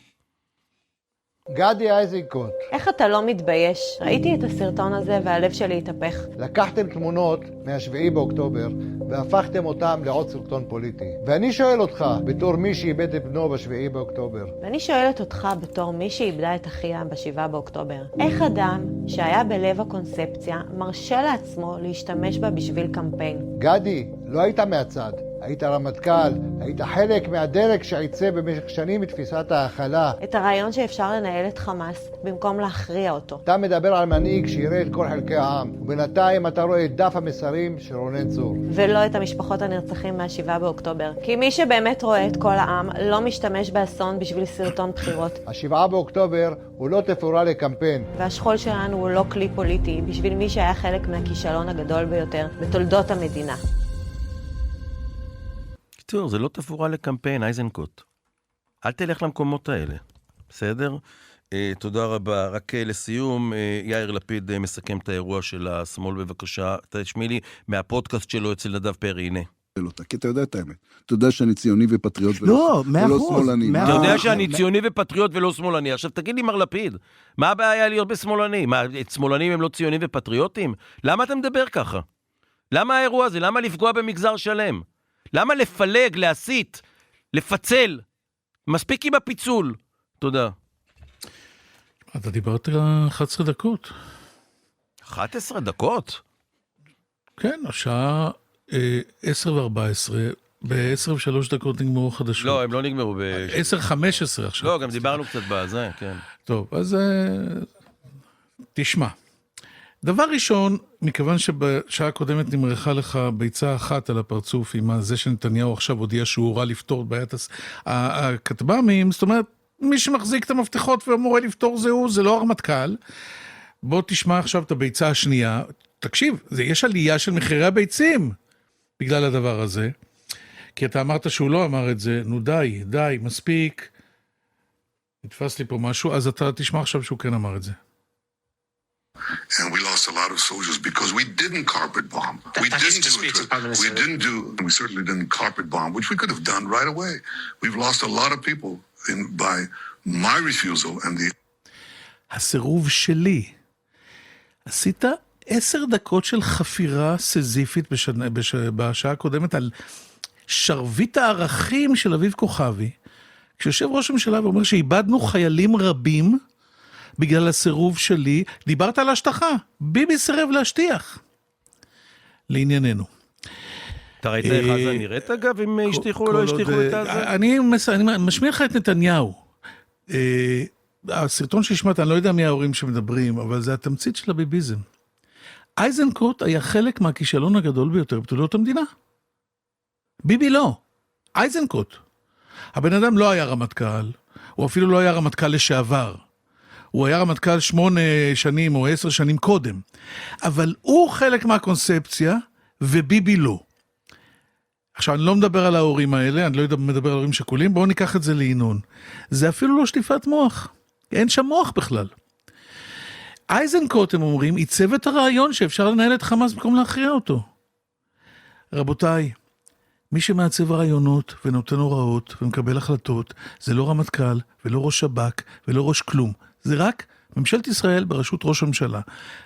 גדי איזנקוט. איך אתה לא מתבייש? ראיתי את הסרטון הזה והלב שלי התהפך. לקחתם תמונות מה-7 באוקטובר והפכתם אותם לעוד סרטון פוליטי. ואני שואל אותך, בתור מי שאיבד את בנו ב-7 באוקטובר. ואני שואלת אותך, בתור מי שאיבדה את אחיה ב-7 באוקטובר. איך אדם שהיה בלב הקונספציה מרשה לעצמו להשתמש בה בשביל קמפיין? גדי, לא היית מהצד. היית רמטכ"ל, היית חלק מהדרג שעיצב במשך שנים את תפיסת ההכלה. את הרעיון שאפשר לנהל את חמאס במקום להכריע אותו. אתה מדבר על מנהיג שיראה את כל חלקי העם, ובינתיים אתה רואה את דף המסרים של רונן צור. ולא את המשפחות הנרצחים מה-7 באוקטובר. כי מי שבאמת רואה את כל העם לא משתמש באסון בשביל סרטון בחירות. ה-7 באוקטובר הוא לא תפאורה לקמפיין. והשכול שלנו הוא לא כלי פוליטי בשביל מי שהיה חלק מהכישלון הגדול ביותר בתולדות המדינה. זה לא תפורה לקמפיין, איזנקוט. אל תלך למקומות האלה, בסדר? תודה רבה. רק לסיום, יאיר לפיד מסכם את האירוע של השמאל, בבקשה. תשמיע לי מהפודקאסט שלו אצל נדב פרי, הנה. כי אתה יודע את האמת. אתה יודע שאני ציוני ופטריוט ולא שמאלני. אתה יודע שאני ציוני ופטריוט ולא שמאלני. עכשיו תגיד לי, מר לפיד, מה הבעיה להיות בשמאלני? מה, שמאלנים הם לא ציונים ופטריוטים? למה אתה מדבר ככה? למה האירוע הזה? למה לפגוע במגזר שלם? למה לפלג, להסית, לפצל? מספיק עם הפיצול. תודה. אתה דיברת 11 דקות. 11 דקות? כן, השעה 10:14, ב-10:03 דקות נגמרו חדשות. לא, הם לא נגמרו 10:15 עכשיו. לא, גם דיברנו קצת בזה, כן. טוב, אז תשמע. דבר ראשון, מכיוון שבשעה הקודמת נמרחה לך ביצה אחת על הפרצוף עם זה שנתניהו עכשיו הודיע שהוא הורה לפתור את בעיית הכטב"מים, זאת אומרת, מי שמחזיק את המפתחות ואמור לפתור זה לא הרמטכ"ל. בוא תשמע עכשיו את הביצה השנייה. תקשיב, יש עלייה של מחירי הביצים בגלל הדבר הזה, כי אתה אמרת שהוא לא אמר את זה. נו די, מספיק. נתפס לי פה משהו, אז אתה תשמע עכשיו שהוא כן אמר את זה. And we lost a lot of soldiers because we didn't carpet bomb. We certainly didn't carpet bomb, which we could have done right away. We've lost a lot of people by my refusal and the... הסירוב שלי. עשית 10 דקות של חפירה סזיפית בשעה הקודמת על שרבית הערכים של אביב כוכבי, כשיושב ראש הממשלה ואומר שאיבדנו חיילים רבים בגלל הסירוב שלי. דיברת על השטחה, ביבי סירב להשטיח. לענייננו. אתה ראית איך זה נראית אגב, אם השטיחו או לא השטיחו את זה? אני משמיע לך את נתניהו. הסרטון שהשמעת, אני לא יודע מי ההורים שמדברים, אבל זה התמצית של הביביזם. אייזנקוט היה חלק מהכישלון הגדול ביותר בתולדות המדינה. ביבי לא. אייזנקוט. הבן אדם לא היה רמטכ"ל, הוא אפילו לא היה רמטכ"ל לשעבר. הוא היה רמטכ"ל 8 שנים או 10 שנים קודם. אבל הוא חלק מהקונספציה, וביבי לא. עכשיו, אני לא מדבר על ההורים האלה, אני לא מדבר על ההורים שכולים, בואו ניקח את זה לעינון. זה אפילו לא שטיפת מוח. אין שם מוח בכלל. אייזנקוט, הם אומרים, עיצב את הרעיון שאפשר לנהל את חמאס במקום להכריע אותו. רבותיי, מי שמעצב רעיונות ונותן הוראות ומקבל החלטות, זה לא רמטכ"ל ולא ראש שב"כ ולא ראש כלום. זה רק ממשלת ישראל בראשות ראש הממשלה.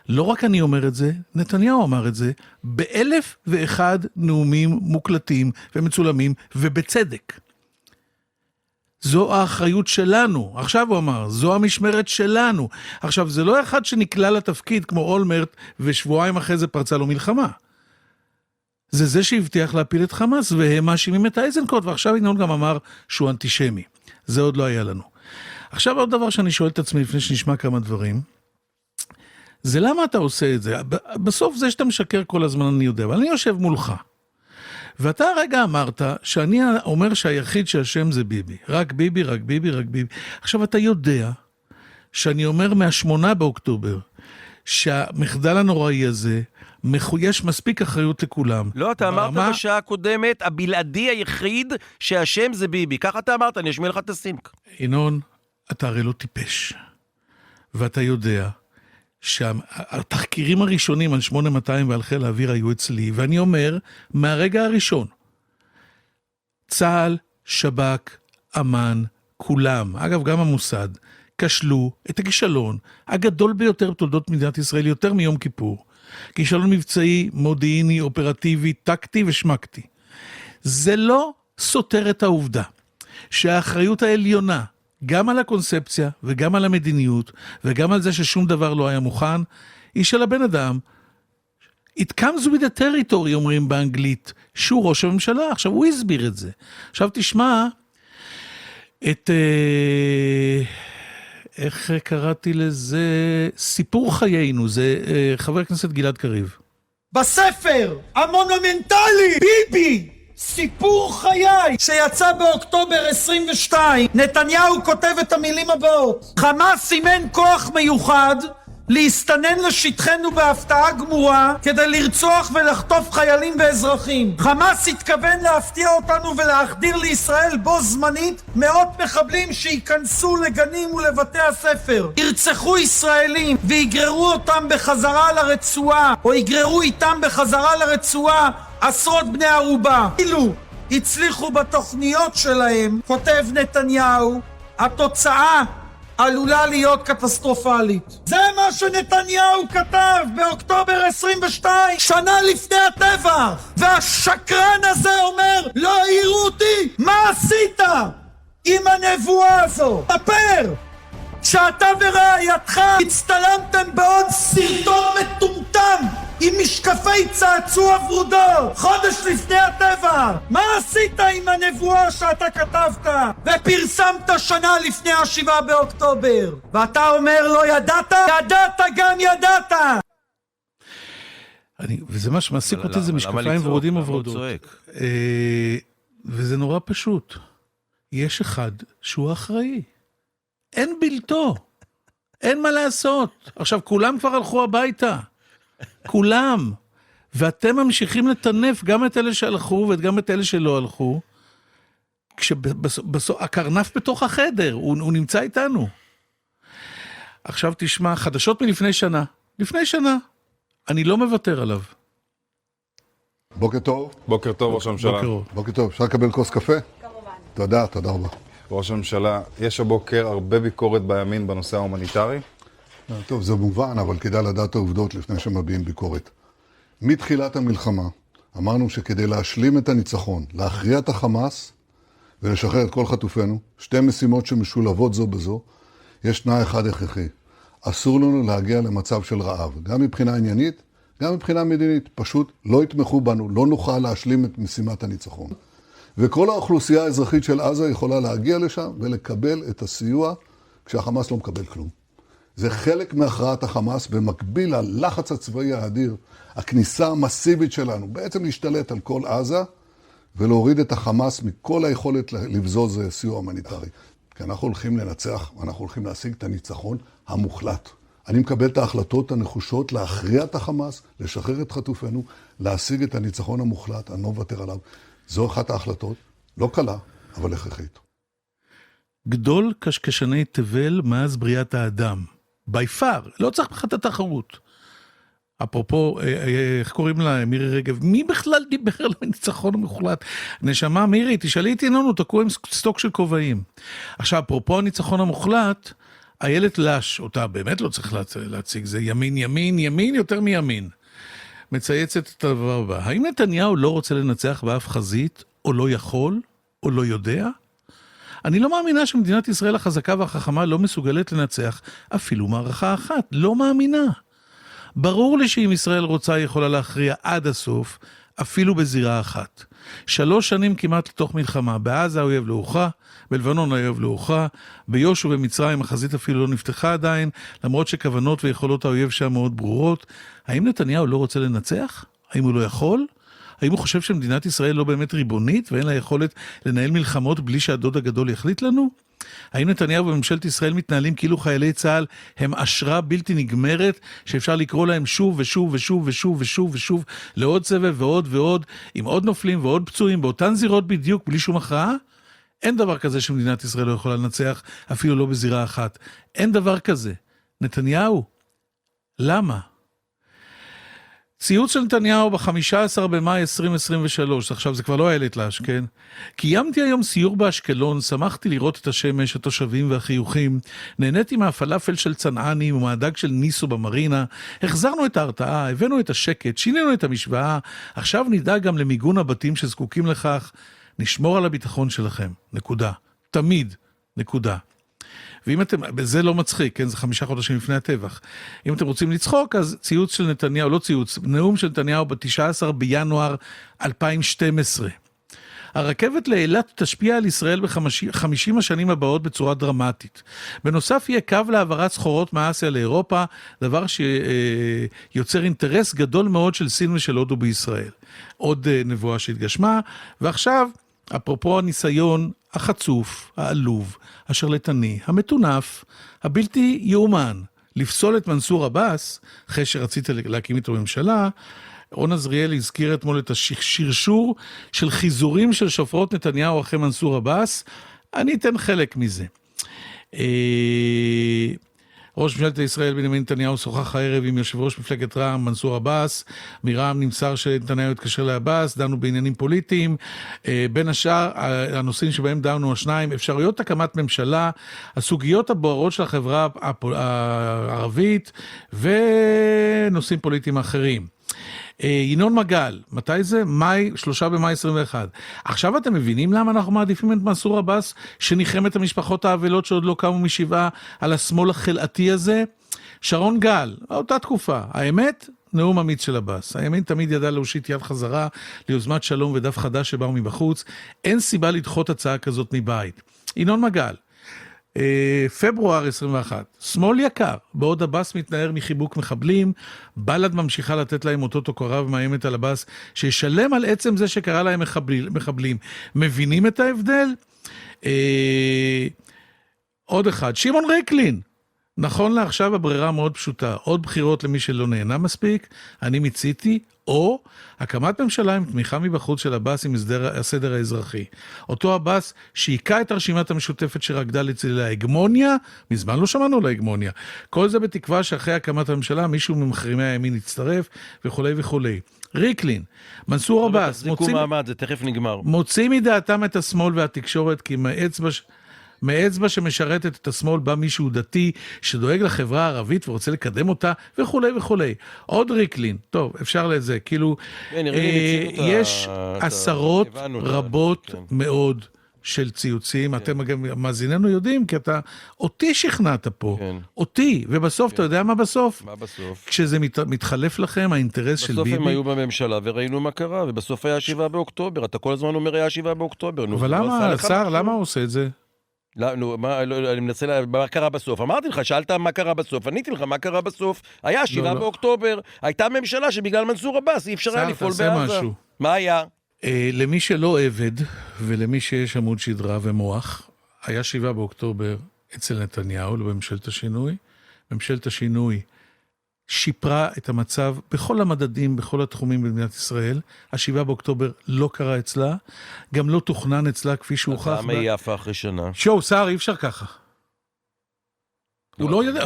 לא רק אני אומר את זה, נתניהו אמר את זה, ב1,001 נאומים מוקלטים ומצולמים, ובצדק. זו האחריות שלנו. עכשיו הוא אמר, זו המשמרת שלנו. עכשיו, זה לא אחד שנקלע לתפקיד כמו אולמרט, ושבועיים אחרי זה פרצה לו מלחמה. זה שהבטיח להפיל את חמאס, והם מאשימים את אייזנקוט, ועכשיו ינון גם אמר שהוא אנטישמי. זה עוד לא היה לנו. עכשיו עוד דבר שאני שואל את עצמי לפני שנשמע כמה דברים, זה למה אתה עושה את זה? בסוף זה שאתה משקר כל הזמן אני יודע, אבל אני יושב מולך. ואתה הרגע אמרת שאני אומר שהיחיד שהשם זה ביבי. רק ביבי, רק ביבי, רק ביבי. עכשיו אתה יודע שאני אומר מה8 באוקטובר, שהמחדל הנוראי הזה, יש מספיק אחריות לכולם. לא, אתה אמרת בשעה הקודמת, הבלעדי היחיד שהשם זה ביבי. ככה אתה אמרת, אני אשמיע לך את הסינק. ינון, אתה הרי לא טיפש. ואתה יודע שהתחקירים הראשונים על 8200 ועל חיל האוויר היו אצלי, ואני אומר, מהרגע הראשון, צה"ל, שב"כ, אמ"ן, כולם, אגב גם המוסד, כשלו את הכישלון הגדול ביותר בתולדות מדינת ישראל, יותר מיום כיפור. כישלון מבצעי, מודיעיני, אופרטיבי, טקטי ושמקטי. זה לא סותר את העובדה שהאחריות העליונה, גם על הקונספציה וגם על המדיניות, וגם על זה ששום דבר לא היה מוכן, היא של הבן אדם. It comes with the territory, אומרים באנגלית, שהוא ראש הממשלה. עכשיו, הוא הסביר את זה. עכשיו תשמע את... איך קראתי לזה? סיפור חיינו, זה חבר הכנסת גלעד קריב. בספר המונומנטלי, ביבי, סיפור חיי, שיצא באוקטובר 22, נתניהו כותב את המילים הבאות: חמאס סימן כוח מיוחד להסתנן לשטחנו בהפתעה גמורה כדי לרצוח ולחטוף חיילים ואזרחים. חמאס התכוון להפתיע אותנו ולהחדיר לישראל בו זמנית מאות מחבלים שייכנסו לגנים ולבתי הספר, ירצחו ישראלים ויגררו אותם בחזרה לרצועה, או יגררו איתם בחזרה לרצועה עשרות בני ערובה. אילו הצליחו בתוכניות שלהם, כותב נתניהו, התוצאה עלולה להיות קטסטרופלית. זה מה שנתניהו כתב באוקטובר 22, שנה לפני הטבח. והשקרן הזה אומר, לא העירו אותי. מה עשית עם הנבואה הזו? ספר שאתה ורעייתך הצטלמתם בעוד סרטון מטומטם עם משקפי צעצוע ורודות חודש לפני הטבח. מה עשית עם הנבואה שאתה כתבת ופרסמת שנה לפני 7 באוקטובר? ואתה אומר לא ידעת? ידעת גם ידעת. וזה מה שמעסיק אותי, זה משקפיים ורודים וורודות. וזה נורא פשוט. יש אחד שהוא אחראי. אין בלתו. אין מה לעשות. עכשיו, כולם כבר הלכו הביתה. כולם. ואתם ממשיכים לטנף גם את אלה שהלכו וגם את אלה שלא הלכו. הקרנף בתוך החדר, הוא נמצא איתנו. עכשיו תשמע, חדשות מלפני שנה. לפני שנה. אני לא מוותר עליו. בוקר טוב. בוקר טוב, ראש הממשלה. בוקר טוב. אפשר לקבל כוס קפה? כמובן. תודה רבה. ראש הממשלה, יש הבוקר הרבה ביקורת בימין בנושא ההומניטרי? טוב, זה מובן, אבל כדאי לדעת העובדות לפני שמביעים ביקורת. מתחילת המלחמה, אמרנו שכדי להשלים את הניצחון, להכריע את החמאס ולשחרר את כל חטופינו, שתי משימות שמשולבות זו בזו, יש תנאי אחד הכרחי. אסור לנו להגיע למצב של רעב, גם מבחינה עניינית, גם מבחינה מדינית. פשוט לא יתמכו בנו, לא נוכל להשלים את משימת הניצחון. וכל האוכלוסייה האזרחית של עזה יכולה להגיע לשם ולקבל את הסיוע כשהחמאס לא מקבל כלום. זה חלק מהכרעת החמאס במקביל ללחץ הצבאי האדיר, הכניסה המסיבית שלנו, בעצם להשתלט על כל עזה ולהוריד את החמאס מכל היכולת לבזוז סיוע הומניטרי. כי אנחנו הולכים לנצח, ואנחנו הולכים להשיג את הניצחון המוחלט. אני מקבל את ההחלטות הנחושות להכריע את החמאס, לשחרר את חטופינו, להשיג את הניצחון המוחלט, אני לא מוותר עליו. זו אחת ההחלטות, לא קלה, אבל הכרחית. גדול קשקשני תבל מאז בריאת האדם. ביפר, לא צריך בכלל את התחרות. אפרופו, איך קוראים לה, מירי רגב, מי בכלל דיבר על הניצחון המוחלט? נשמה, מירי, תשאלי איתי לנו, תקעו עם סטוק של כובעים. עכשיו, אפרופו הניצחון המוחלט, איילת לש, אותה באמת לא צריך להציג, זה ימין, ימין, ימין יותר מימין. מצייצת את הדבר הבא. האם נתניהו לא רוצה לנצח באף חזית, או לא יכול, או לא יודע? אני לא מאמינה שמדינת ישראל החזקה והחכמה לא מסוגלת לנצח אפילו מערכה אחת. לא מאמינה. ברור לי שאם ישראל רוצה יכולה להכריע עד הסוף, אפילו בזירה אחת. 3 שנים כמעט לתוך מלחמה, בעזה האויב לא הוכרע, בלבנון האויב לא הוכרע, ביו"ש ובמצרים החזית אפילו לא נפתחה עדיין, למרות שכוונות ויכולות האויב שם מאוד ברורות. האם נתניהו לא רוצה לנצח? האם הוא לא יכול? האם הוא חושב שמדינת ישראל לא באמת ריבונית ואין לה יכולת לנהל מלחמות בלי שהדוד הגדול יחליט לנו? האם נתניהו וממשלת ישראל מתנהלים כאילו חיילי צה"ל הם אשרה בלתי נגמרת שאפשר לקרוא להם שוב ושוב ושוב ושוב ושוב ושוב לעוד סבב ועוד ועוד עם עוד נופלים ועוד פצועים באותן זירות בדיוק בלי שום הכרעה? אין דבר כזה שמדינת ישראל לא יכולה לנצח אפילו לא בזירה אחת. אין דבר כזה. נתניהו, למה? ציוץ של נתניהו ב-15 במאי 2023, עכשיו זה כבר לא איילת לש, כן? קיימתי היום סיור באשקלון, שמחתי לראות את השמש, התושבים והחיוכים, נהניתי מהפלאפל של צנעני ומהדג של ניסו במרינה, החזרנו את ההרתעה, הבאנו את השקט, שינינו את המשוואה, עכשיו נדאג גם למיגון הבתים שזקוקים לכך, נשמור על הביטחון שלכם, נקודה. תמיד, נקודה. ואם אתם, זה לא מצחיק, כן, זה 5 חודשים לפני הטבח. אם אתם רוצים לצחוק, אז ציוץ של נתניהו, לא ציוץ, נאום של נתניהו ב-19 בינואר 2012. הרכבת לאילת תשפיע על ישראל ב-50 השנים הבאות בצורה דרמטית. בנוסף יהיה קו להעברת סחורות מאסיה לאירופה, דבר שיוצר אינטרס גדול מאוד של סין ושל הודו בישראל. עוד נבואה שהתגשמה, ועכשיו, אפרופו הניסיון החצוף, העלוב, השרלטני, המטונף, הבלתי יאומן, לפסול את מנסור עבאס, אחרי שרצית להקים איתו ממשלה, רון עזריאל הזכיר אתמול את השרשור של חיזורים של שופרות נתניהו אחרי מנסור עבאס, אני אתן חלק מזה. ראש ממשלת ישראל בנימין נתניהו שוחח הערב עם יושב ראש מפלגת רע"מ מנסור עבאס, מרע"מ נמסר שנתניהו התקשר לעבאס, דנו בעניינים פוליטיים, בין השאר הנושאים שבהם דנו השניים, אפשרויות הקמת ממשלה, הסוגיות הבוערות של החברה הערבית ונושאים פוליטיים אחרים. ינון מגל, מתי זה? 3 במאי 21. עכשיו אתם מבינים למה אנחנו מעדיפים את מנסור עבאס שניחם את המשפחות האבלות שעוד לא קמו משבעה על השמאל החלעתי הזה? שרון גל, אותה תקופה. האמת, נאום אמיץ של עבאס. הימין תמיד ידע להושיט יד חזרה ליוזמת שלום ודף חדש שבאו מבחוץ. אין סיבה לדחות הצעה כזאת מבית. ינון מגל, פברואר 21, שמאל יקר, בעוד הבאס מתנער מחיבוק מחבלים, בל"ד ממשיכה לתת להם אותות הוקרה ומאיימת על הבאס, שישלם על עצם זה שקרא להם מחבלים. מבינים את ההבדל? עוד אחד, שמעון ריקלין, נכון לעכשיו הברירה מאוד פשוטה, עוד בחירות למי שלא נהנה מספיק, אני מציתי, או הקמת ממשלה עם תמיכה מבחוץ של הבאס עם הסדר האזרחי. אותו הבאס שיקע את הרשימת המשותפת שרקדה לצלילי ההגמוניה, מזמן לא שמענו להגמוניה. כל זה בתקווה שאחרי הקמת הממשלה מישהו ממחרימי הימין יצטרף וכו' וכו'. ריקלין, מנסור עבאס, מוציא מדעתם את השמאל והתקשורת כי מאצבע שמשרתת את השמאל בא מישהו דתי שדואג לחברה הערבית ורוצה לקדם אותה וכו' וכו'. עוד ריקלין, טוב, אפשר לזה, כאילו, יש עשרות רבות מאוד של ציוצים, אתם גם מאזיננו יודעים, כי אתה אותי שכנעת פה, אותי, ובסוף אתה יודע מה בסוף? מה בסוף? כשזה מתחלף לכם, האינטרס של ביבי. בסוף הם היו בממשלה וראינו מה קרה, ובסוף היה 7 באוקטובר, אתה כל הזמן אומר היה 7 באוקטובר. אבל למה, שר, למה הוא עושה את זה? לא, נו, אני מנסה, מה קרה בסוף? אמרתי לך, שאלת מה קרה בסוף, עניתי לך מה קרה בסוף. היה 7 באוקטובר, הייתה ממשלה שבגלל מנסור עבאס אי אפשר היה לפעול בעזה. מה היה? למי שלא עבד, ולמי שיש עמוד שדרה ומוח, היה 7 באוקטובר אצל נתניהו, בממשלת השינוי. ממשלת השינוי שיפרה את המצב בכל המדדים, בכל התחומים במדינת ישראל. ה7 באוקטובר לא קרה אצלה, גם לא תוכנן אצלה כפי שהוכח. אז למה היא יפה אחרי שנה? שר, אי אפשר ככה. הוא לא יודע,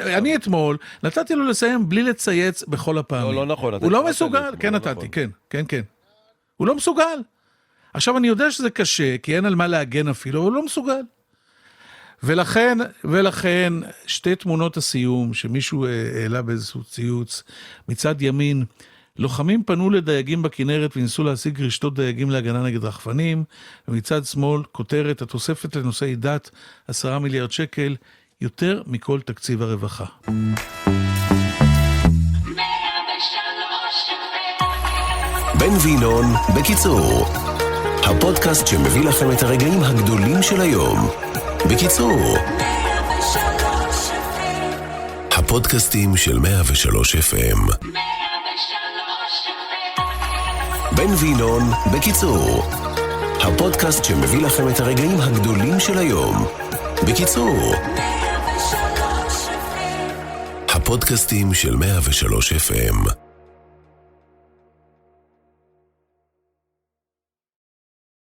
אני אתמול נתתי לו לסיים בלי לצייץ בכל הפעמים. לא נכון. הוא לא מסוגל, כן נתתי, כן. הוא לא מסוגל. עכשיו אני יודע שזה קשה, כי אין על מה להגן אפילו, אבל הוא לא מסוגל. ולכן שתי תמונות הסיום שמישהו העלה באיזשהו ציוץ מצד ימין, לוחמים פנו לדייגים בכנרת וניסו להשיג רשתות דייגים להגנה נגד רחפנים, ומצד שמאל כותרת התוספת לנושאי דת 10 מיליארד שקל, יותר מכל תקציב הרווחה. בן וינון בקיצור, הפודקאסט שמביא לכם את הרגעים הגדולים של היום. בקיצור, הפודקאסטים של 103 FM. בן וינון בקיצור, הפודקאסט שמביא לכם את הרגעים הגדולים של היום. בקיצור, הפודקאסטים של 103 FM.